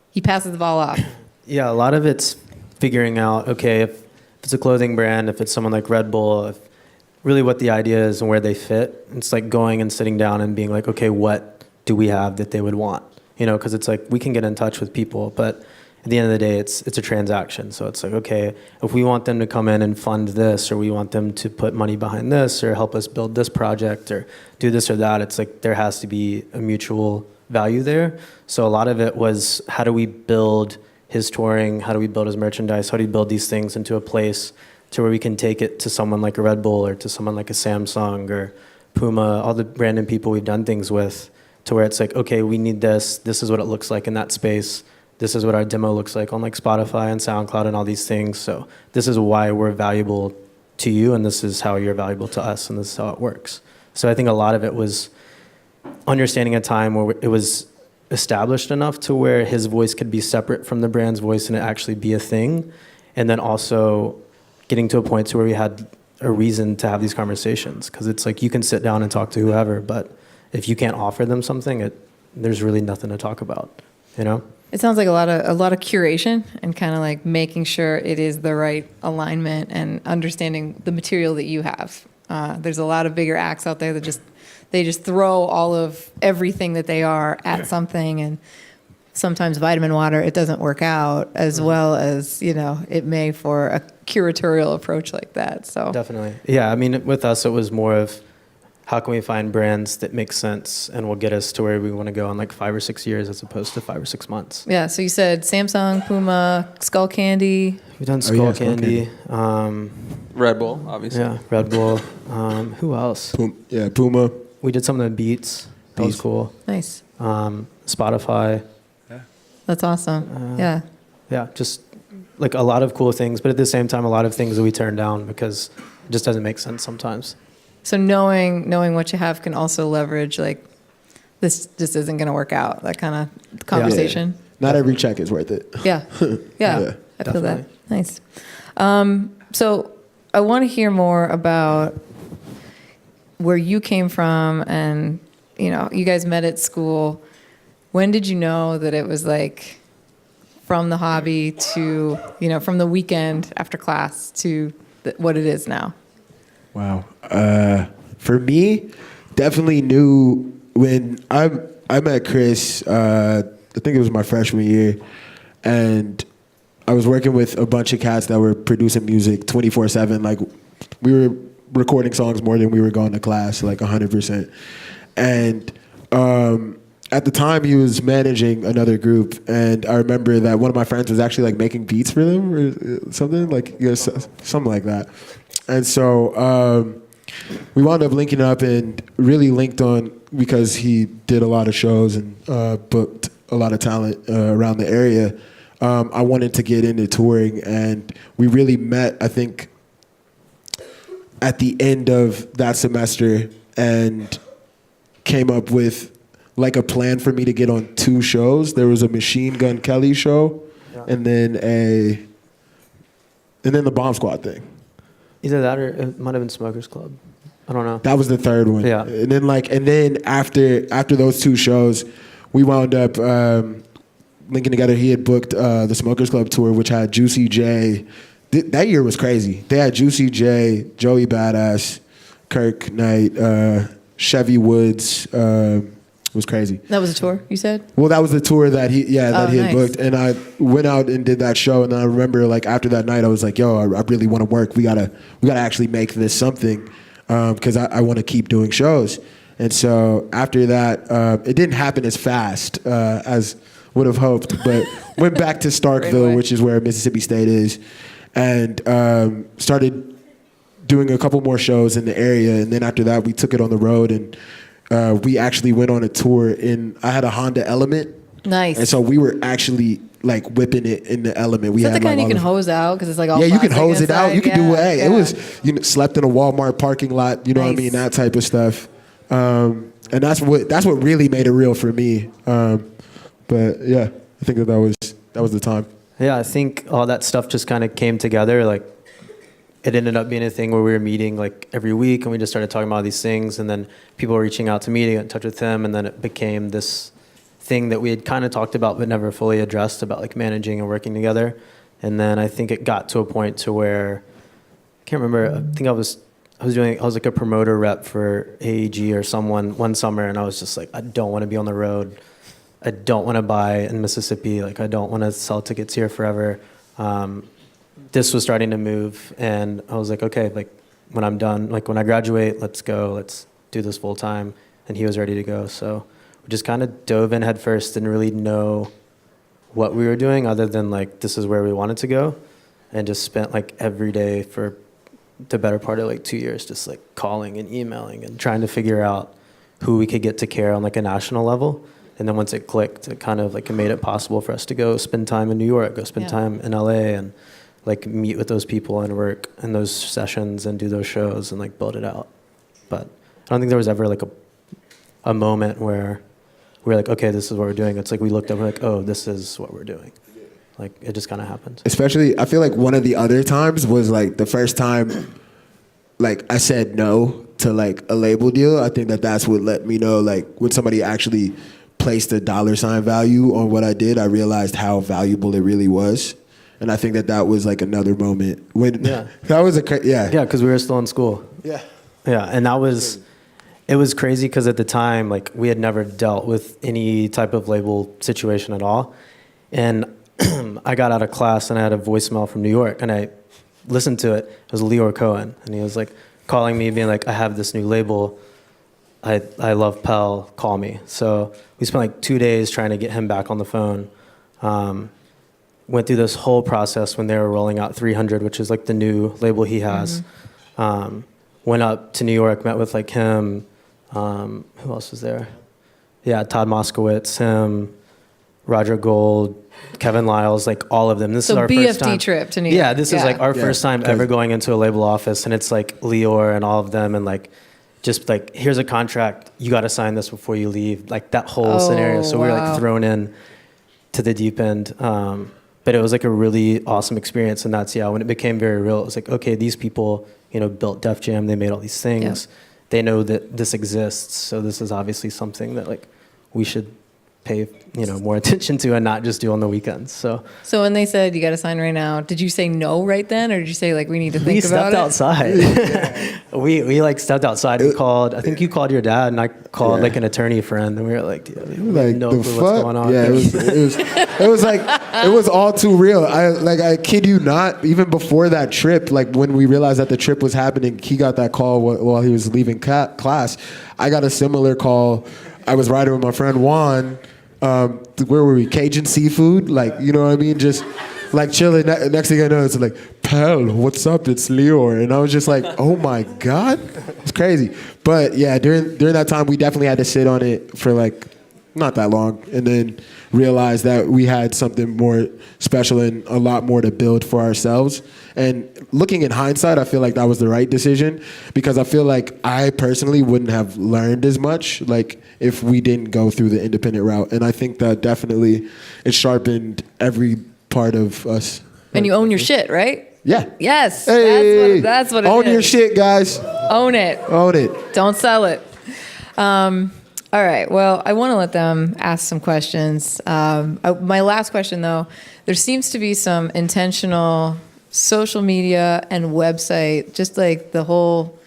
Speaker 1: He passes the ball off.
Speaker 4: Yeah, a lot of it's figuring out, okay, if it's a clothing brand, if it's someone like Red Bull, if really what the idea is and where they fit. It's like going and sitting down and being like, okay, what do we have that they would want? Because it's like we can get in touch with people, but at the end of the day, it's a transaction. So it's like, okay, if we want them to come in and fund this, or we want them to put money behind this, or help us build this project, or do this or that, it's like there has to be a mutual value there. So a lot of it was, how do we build his touring? How do we build his merchandise? How do we build these things into a place to where we can take it to someone like a Red Bull or to someone like a Samsung or Puma, all the random people we've done things with, to where it's like, okay, we need this. This is what it looks like in that space. This is what our demo looks like on like Spotify and SoundCloud and all these things. So this is why we're valuable to you, and this is how you're valuable to us, and this is how it works. So I think a lot of it was understanding a time where it was established enough to where his voice could be separate from the brand's voice and it actually be a thing. And then also getting to a point to where we had a reason to have these conversations. Because it's like you can sit down and talk to whoever, but if you can't offer them something, there's really nothing to talk about,
Speaker 1: It sounds like a lot of curation and kind of like making sure it is the right alignment and understanding the material that you have. There's a lot of bigger acts out there that they just throw all of everything that they are at something, and sometimes vitamin water, it doesn't work out as well as, it may for a curatorial approach like that. So
Speaker 4: definitely. Yeah, I mean, with us, it was more of how can we find brands that make sense and will get us to where we want to go in like 5 or 6 years as opposed to 5 or 6 months.
Speaker 1: Yeah, so you said Samsung, Puma, Skull Candy.
Speaker 4: We've done Skull
Speaker 2: Skull
Speaker 4: Candy.
Speaker 5: Red Bull, obviously.
Speaker 4: Yeah, Red Bull. Who else?
Speaker 2: Puma.
Speaker 4: We did some of the Beats. That was cool.
Speaker 1: Nice.
Speaker 4: Spotify.
Speaker 1: That's awesome. Yeah.
Speaker 4: Yeah, just like a lot of cool things, but at the same time, a lot of things that we turn down because it just doesn't make sense sometimes.
Speaker 1: So knowing what you have can also leverage like this just isn't going to work out, that kind of conversation.
Speaker 2: Yeah. Not every check is worth it.
Speaker 1: Yeah. Yeah. I feel that. Nice. So I want to hear more about where you came from, and you guys met at school. When did you know that it was like from the hobby to, from the weekend after class to what it is now?
Speaker 2: Wow. For me, definitely knew when I met Chris, I think it was my freshman year, and I was working with a bunch of cats that were producing music 24/7. Like, we were recording songs more than we were going to class, like 100%. And at the time, he was managing another group, and I remember that one of my friends was actually like making beats for them or something, like something like that. And so we wound up linking up and really linked on because he did a lot of shows and booked a lot of talent around the area. I wanted to get into touring, and we really met, I think, at the end of that semester and came up with like a plan for me to get on 2 shows. There was a Machine Gun Kelly show, and then the Bomb Squad thing.
Speaker 4: Either that or it might have been Smokers Club. I don't know.
Speaker 2: That was the third one.
Speaker 4: Yeah.
Speaker 2: And then after those 2 shows, we wound up linking together. He had booked the Smokers Club tour, which had Juicy J. That year was crazy. They had Juicy J, Joey Badass, Kirk Knight, Chevy Woods. It was crazy.
Speaker 1: That was a tour, you said?
Speaker 2: Well, that was the tour that he had
Speaker 1: nice.
Speaker 2: booked, and I went out and did that show. And I remember, like, after that night, I was like, "Yo, I really want to work. We gotta actually make this something, because I want to keep doing shows." And so after that, it didn't happen as fast as would have hoped, but went back to Starkville, which is where Mississippi State is, and started doing a couple more shows in the area. And then after that, we took it on the road, and we actually went on a tour I had a Honda Element.
Speaker 1: Nice.
Speaker 2: And so we were actually like whipping it in the Element.
Speaker 1: Is that the kind you can hose out? Because it's like all
Speaker 2: you can
Speaker 1: plastic
Speaker 2: hose it out.
Speaker 1: inside?
Speaker 2: You can do it.
Speaker 1: Yeah.
Speaker 2: It was, slept in a Walmart parking lot, what I mean? That type of stuff. And that's what really made it real for me. But yeah, I think that was the time.
Speaker 4: Yeah, I think all that stuff just kind of came together. Like, it ended up being a thing where we were meeting like every week, and we just started talking about these things, and then people were reaching out to me to get in touch with him, and then it became this thing that we had kind of talked about but never fully addressed, about like managing and working together. And then I think it got to a point to where, I can't remember, I think I was like a promoter rep for AEG or someone one summer, and I was just like, I don't want to be on the road. I don't want to buy in Mississippi. Like, I don't want to sell tickets here forever. This was starting to move, and I was like, okay, like, when I'm done, like when I graduate, let's go, let's do this full time. And he was ready to go. So we just kind of dove in head first, didn't really know what we were doing other than like, this is where we wanted to go, and just spent like every day for the better part of like 2 years, just like calling and emailing and trying to figure out who we could get to care on like a national level. And then once it clicked, it kind of like it made it possible for us to go spend time in New York, go spend time in LA, and like meet with those people and work in those sessions and do those shows and like build it out. But I don't think there was ever like a moment where we're like, okay, this is what we're doing. It's like we looked up and we're like, oh, this is what we're doing. Like, it just kind of happened.
Speaker 2: Especially, I feel like one of the other times was like the first time, like I said no to like a label deal. I think that's what let me know, like when somebody actually placed a $ value on what I did, I realized how valuable it really was. And I think that was like another moment when that was yeah,
Speaker 4: because we were still in school.
Speaker 2: Yeah.
Speaker 4: And it was crazy because at the time, like, we had never dealt with any type of label situation at all. And I got out of class and I had a voicemail from New York, and I listened to it. It was Leor Cohen, and he was like calling me, being like, I have this new label. I love Pell, call me. So we spent like 2 days trying to get him back on the phone. Went through this whole process when they were rolling out 300, which is like the new label he has. Went up to New York, met with like him. Who else was there? Yeah, Todd Moskowitz, him, Roger Gold, Kevin Lyles, like all of them. This is our first time.
Speaker 1: BFD trip to New York.
Speaker 4: Yeah, this is like our first time ever going into a label office, and it's like Leor and all of them, and like, just like, here's a contract, you got to sign this before you leave, like that whole scenario. So we were like thrown in to the deep end. But it was like a really awesome experience. And that's, when it became very real, it was like, okay, these people, built Def Jam, they made all these things. They know that this exists. So this is obviously something that like we should pay, more attention to and not just do on the weekends. So
Speaker 1: when they said you got to sign right now, did you say no right then, or did you say like we need to think about it?
Speaker 4: We stepped outside. we like stepped outside. We called. I think you called your dad, and I called like an attorney friend, and we were like, dude, we have no clue what's going on.
Speaker 2: Yeah, it was like it was all too real. I kid you not. Even before that trip, like when we realized that the trip was happening, he got that call while he was leaving class. I got a similar call. I was riding with my friend Juan. Where were we? Cajun seafood, like, you know what I mean? Just like chilling. Next thing I know, it's like, Pell, what's up? It's Leor. And I was just like, oh my God, it's crazy. But yeah, during that time, we definitely had to sit on it for like not that long, and then realize that we had something more special and a lot more to build for ourselves. And looking in hindsight, I feel like that was the right decision because I feel like I personally wouldn't have learned as much like if we didn't go through the independent route. And I think that definitely it sharpened every part of us.
Speaker 1: And you own your shit, right?
Speaker 2: Yeah.
Speaker 1: Yes.
Speaker 2: Hey,
Speaker 1: that's what it
Speaker 2: own
Speaker 1: is.
Speaker 2: your shit, guys.
Speaker 1: Own it.
Speaker 2: Own it.
Speaker 1: Don't sell it. All right. Well, I want to let them ask some questions. My last question, though, there seems to be some intentional social media and website, just like the whole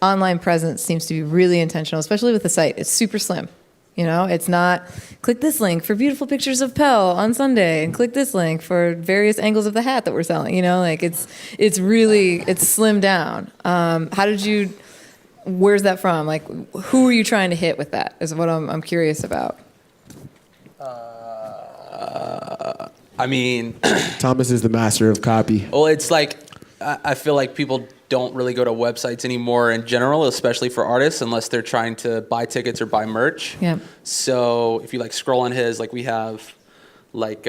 Speaker 1: online presence seems to be really intentional, especially with the site. It's super slim. You know, it's not click this link for beautiful pictures of Pell on Sunday and click this link for various angles of the hat that we're selling. You know, like it's slimmed down. Where's that from? Like, who are you trying to hit with that is what I'm curious about.
Speaker 5: I mean,
Speaker 2: Thomas is the master of copy.
Speaker 5: well, it's like, I feel like people don't really go to websites anymore in general, especially for artists, unless they're trying to buy tickets or buy merch.
Speaker 1: Yeah.
Speaker 5: So if you like scroll on his, like we have like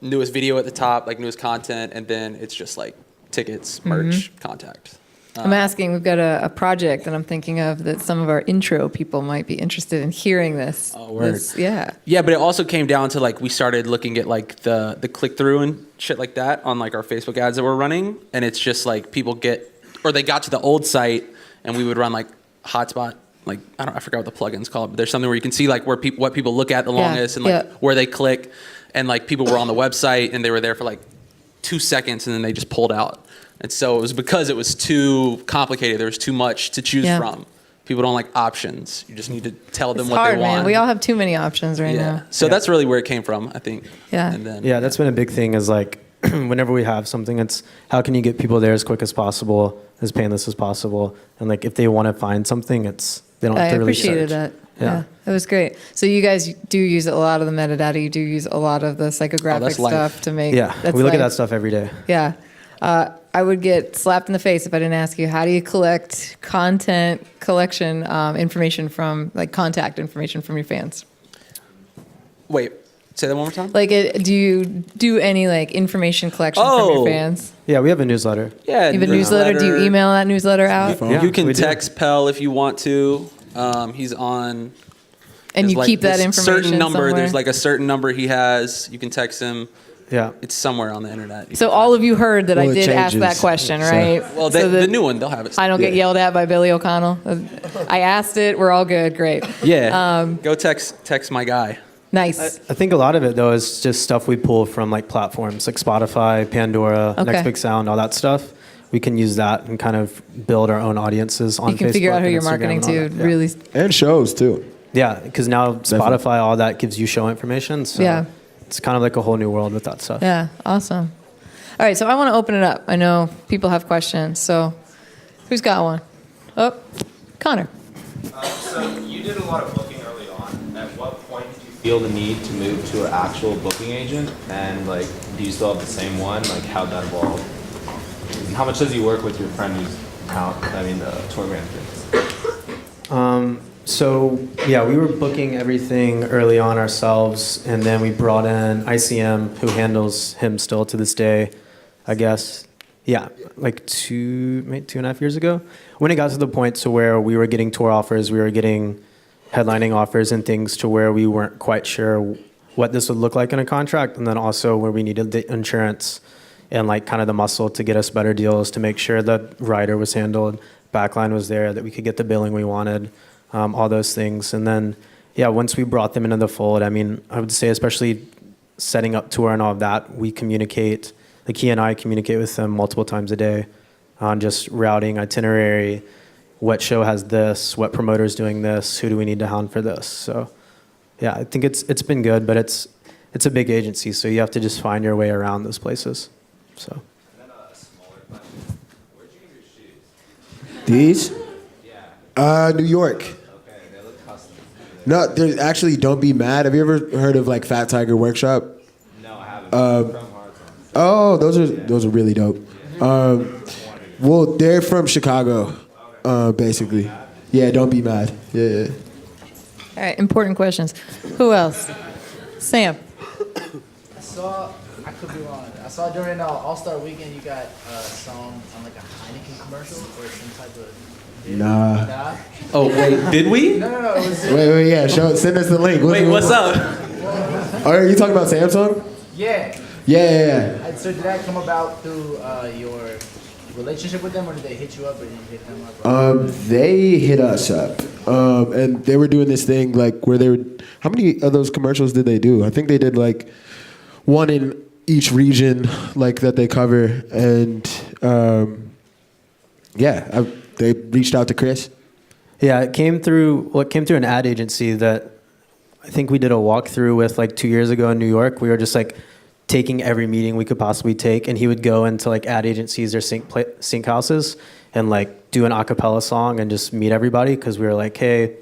Speaker 5: newest video at the top, like newest content, and then it's just like tickets, merch, contact.
Speaker 1: I'm asking, we've got a project that I'm thinking of that some of our intro people might be interested in hearing this.
Speaker 5: Oh, word.
Speaker 1: Yeah.
Speaker 5: Yeah, but it also came down to like we started looking at like the click through and shit like that on like our Facebook ads that we're running, and it's just like people they got to the old site and we would run like hotspot, like I forgot what the plugin's called, but there's something where you can see like what people look at the longest and like where they click, and like people were on the website and they were there for like 2 seconds and then they just pulled out. And so it was because it was too complicated. There was too much to choose from. People don't like options. You just need to tell them
Speaker 1: It's
Speaker 5: what
Speaker 1: hard,
Speaker 5: they want.
Speaker 1: man. We all have too many options right now.
Speaker 5: So that's really where it came from, I think.
Speaker 1: Yeah.
Speaker 5: And then,
Speaker 4: Yeah, that's been a big thing is like whenever we have something, it's how can you get people there as quick as possible, as painless as possible. And like if they want to find something, they don't have to really search.
Speaker 1: I appreciated that. Yeah, it was great. So you guys do use a lot of the metadata. You do use a lot of the psychographic stuff to make.
Speaker 4: Yeah, we look at that stuff every day.
Speaker 1: Yeah. I would get slapped in the face if I didn't ask you, how do you collect content collection information from, like contact information from your fans?
Speaker 5: wait, say that one more time?
Speaker 1: Like, do you do any like information collection from your fans?
Speaker 4: Yeah, we have a newsletter.
Speaker 5: Yeah.
Speaker 1: You have a newsletter? Do you email that newsletter out?
Speaker 4: Yeah,
Speaker 5: You can
Speaker 4: we do.
Speaker 5: text Pell if you want to. He's on.
Speaker 1: And
Speaker 5: there's
Speaker 1: you
Speaker 5: like
Speaker 1: keep that
Speaker 5: this
Speaker 1: information
Speaker 5: certain number.
Speaker 1: somewhere?
Speaker 5: There's like a certain number he has. You can text him.
Speaker 4: Yeah.
Speaker 5: It's somewhere on the internet. You
Speaker 1: So
Speaker 5: can
Speaker 1: all
Speaker 5: find
Speaker 1: of you heard that
Speaker 2: Well,
Speaker 1: I
Speaker 2: it
Speaker 1: did ask that
Speaker 2: changes,
Speaker 1: question,
Speaker 2: so-
Speaker 1: right?
Speaker 5: it. Well,
Speaker 1: So
Speaker 5: the new one, they'll have it.
Speaker 1: I don't get yelled at by Billy O'Connell. I asked it. We're all good. Great.
Speaker 5: Yeah. Go text my guy.
Speaker 1: Nice.
Speaker 4: I think a lot of it though is just stuff we pull from like platforms like Spotify, Pandora,
Speaker 1: Okay.
Speaker 4: Next Big Sound, all that stuff. We can use that and kind of build our own audiences on Facebook.
Speaker 1: You can figure out who
Speaker 4: and
Speaker 1: you're
Speaker 4: Instagram
Speaker 1: marketing
Speaker 4: and all
Speaker 1: to.
Speaker 4: that. Yeah.
Speaker 1: Really.
Speaker 2: And shows too.
Speaker 4: Yeah, because now Spotify, all that gives you show information. So
Speaker 1: Yeah.
Speaker 4: it's kind of like a whole new world with that stuff.
Speaker 1: Yeah. Awesome. All right. So I want to open it up. I know people have questions. So who's got one? Oh, Connor.
Speaker 6: So you did a lot of booking early on. At what point did you feel the need to move to an actual booking agent? And like, do you still have the same one? Like, how'd that evolve? And how much does he work with your friend who's tour manager?
Speaker 4: So yeah, we were booking everything early on ourselves, and then we brought in ICM, who handles him still to this day, I guess. Yeah, like maybe 2.5 years ago, when it got to the point to where we were getting tour offers, we were getting headlining offers and things to where we weren't quite sure what this would look like in a contract, and then also where we needed the insurance and like kind of the muscle to get us better deals, to make sure that rider was handled, backline was there, that we could get the billing we wanted. All those things. And then, yeah, once we brought them into the fold, I mean, I would say especially setting up tour and all of that, we communicate, like he and I communicate with them multiple times a day on just routing, itinerary, what show has this, what promoter's doing this, who do we need to hound for this. So, yeah, I think it's been good, but it's a big agency, so you have to just find your way around those places. So.
Speaker 6: And then a smaller question. Where'd you get your shoes?
Speaker 2: These?
Speaker 6: Yeah.
Speaker 2: New York.
Speaker 6: Okay, they look custom.
Speaker 2: No, there's actually, don't be mad. Have you ever heard of like Fat Tiger Workshop?
Speaker 6: No, I haven't. From Hardtone.
Speaker 2: Oh, those are really dope. Well, they're from Chicago, basically. Yeah, don't be mad. Yeah.
Speaker 1: All right. Important questions. Who else? Sam.
Speaker 7: saw, I could be wrong. I saw during All-Star Weekend you got a song on like a Heineken commercial or some type of.
Speaker 2: Nah.
Speaker 7: Nah?
Speaker 5: Oh wait, did we?
Speaker 7: No. It was.
Speaker 2: Wait, yeah. Send us the link.
Speaker 5: Wait, what's up?
Speaker 2: Are you talking about Samsung?
Speaker 7: Yeah.
Speaker 2: Yeah.
Speaker 7: So did that come about through your relationship with them, or did they hit you up, or did you hit them up?
Speaker 2: They hit us up, and they were doing this thing like where they were. How many of those commercials did they do? I think they did like one in each region, like that they cover, and they reached out to Chris.
Speaker 4: Yeah, it came through an ad agency that I think we did a walkthrough with like 2 years ago in New York. We were just like taking every meeting we could possibly take, and he would go into like ad agencies or sync houses and like do an a cappella song and just meet everybody, because we were like, hey,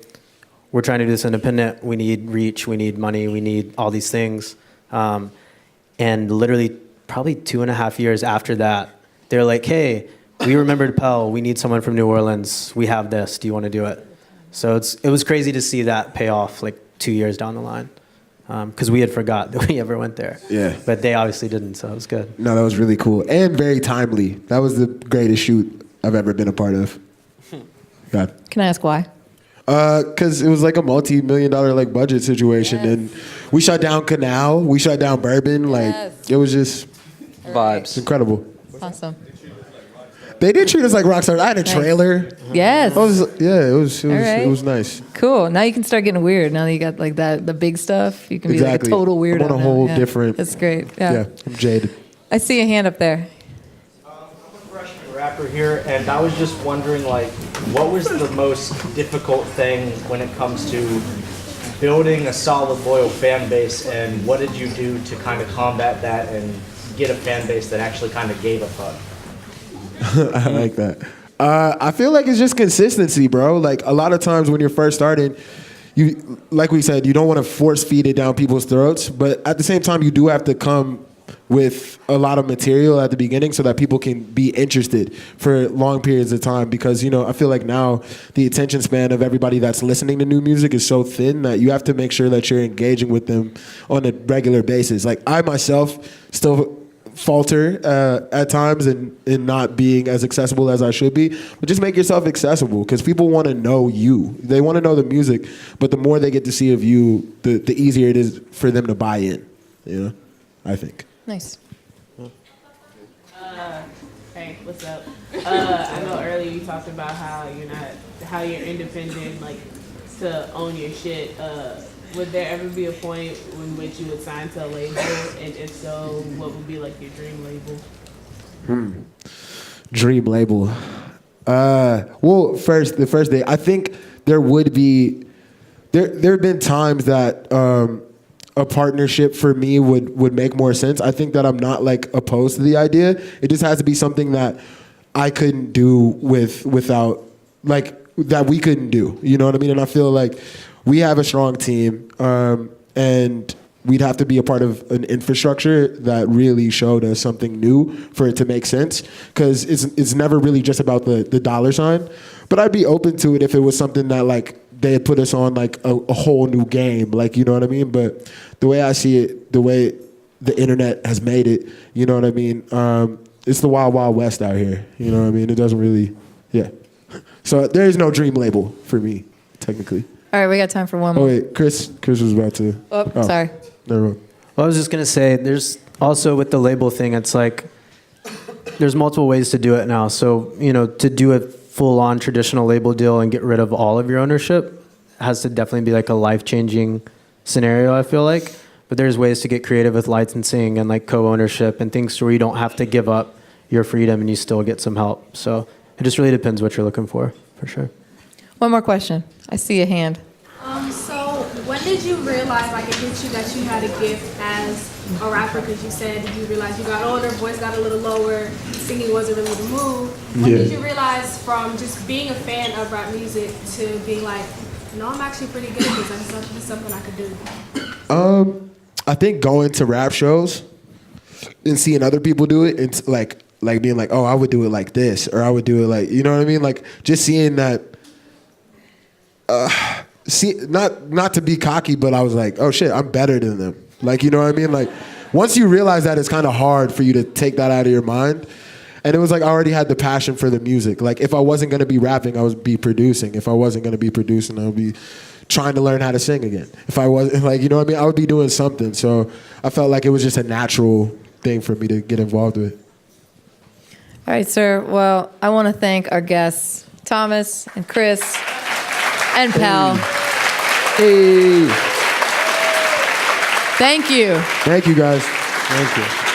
Speaker 4: we're trying to do this independent. We need reach, we need money, we need all these things. And literally probably 2.5 years after that, they're like, hey, we remembered Pell. We need someone from New Orleans. We have this. Do you want to do it? So it was crazy to see that pay off like 2 years down the line, because we had forgot that we ever went there.
Speaker 2: Yeah.
Speaker 4: But they obviously didn't, so it was good.
Speaker 2: No, that was really cool and very timely. That was the greatest shoot I've ever been a part of. God.
Speaker 1: Can I ask why?
Speaker 2: Because it was like a multi-million-dollar like budget situation, and we shut down Canal, we shut down Bourbon, like it was just
Speaker 5: Vibes.
Speaker 2: incredible.
Speaker 1: Awesome.
Speaker 2: They did treat us like rock stars. I had a trailer.
Speaker 1: Yes.
Speaker 2: It was nice.
Speaker 1: Cool. Now you can start getting weird. Now that you got like the big stuff, you can be like a total weirdo.
Speaker 2: I'm on a whole different.
Speaker 1: That's great. Yeah.
Speaker 2: I'm jaded.
Speaker 1: I see a hand up there.
Speaker 8: I'm a freshman rapper here, and I was just wondering, like, what was the most difficult thing when it comes to building a solid, loyal fan base, and what did you do to kind of combat that and get a fan base that actually kind of gave a fuck?
Speaker 2: I like that. I feel like it's just consistency, bro. Like a lot of times when you're first starting, you, like we said, you don't want to force feed it down people's throats, but at the same time, you do have to come with a lot of material at the beginning so that people can be interested for long periods of time. Because, I feel like now the attention span of everybody that's listening to new music is so thin that you have to make sure that you're engaging with them on a regular basis. Like I myself still falter at times in not being as accessible as I should be, but just make yourself accessible, because people want to know you. They want to know the music, but the more they get to see of you, the easier it is for them to buy in, I think.
Speaker 1: Nice.
Speaker 9: Hey, what's up? I know earlier you talked about how you're independent, like to own your shit. Would there ever be a point in which you would sign to a label, and if so, what would be like your dream label?
Speaker 2: Dream label. Well, the first day, I think there would be. There have been times that a partnership for me would make more sense. I think that I'm not like opposed to the idea. It just has to be something that I couldn't do without, like, that we couldn't do. You know what I mean? And I feel like we have a strong team, and we'd have to be a part of an infrastructure that really showed us something new for it to make sense. Because it's never really just about the dollar sign. But I'd be open to it if it was something that like they had put us on like a whole new game, like, you know what I mean? But the way I see it, the way the internet has made it, you know what I mean? It's the wild, wild west out here. You know what I mean? It doesn't really, So there is no dream label for me, technically.
Speaker 1: All right, we got time for one more.
Speaker 2: Oh wait, Chris was about to.
Speaker 1: Oh, sorry.
Speaker 2: Never mind.
Speaker 4: Well, I was just going to say, there's also with the label thing, it's like there's multiple ways to do it now. So, to do a full-on traditional label deal and get rid of all of your ownership has to definitely be like a life-changing scenario, I feel like. But there's ways to get creative with licensing and like co-ownership and things where you don't have to give up your freedom and you still get some help. So it just really depends what you're looking for sure.
Speaker 1: One more question. I see a hand.
Speaker 10: So when did you realize, like, it hit you that you had a gift as a rapper? Because you said you realized you got older, voice got a little lower, singing wasn't really the move. When did you realize, from just being a fan of rap music to being like, no, I'm actually pretty good at this, this is something I could do?
Speaker 2: I think going to rap shows and seeing other people do it, it's like being like, oh, I would do it like this, or I would do it like, you know what I mean? Like just seeing that. Not to be cocky, but I was like, oh shit, I'm better than them. Like, you know what I mean? Like once you realize that, it's kind of hard for you to take that out of your mind. And it was like I already had the passion for the music. Like if I wasn't gonna be rapping, I would be producing. If I wasn't gonna be producing, I would be trying to learn how to sing again. If I wasn't, like, you know what I mean? I would be doing something. So I felt like it was just a natural thing for me to get involved with.
Speaker 1: All right, sir. Well, I want to thank our guests, Thomas and Chris and Pell.
Speaker 2: Hey.
Speaker 1: Thank you.
Speaker 2: Thank you, guys. Thank you.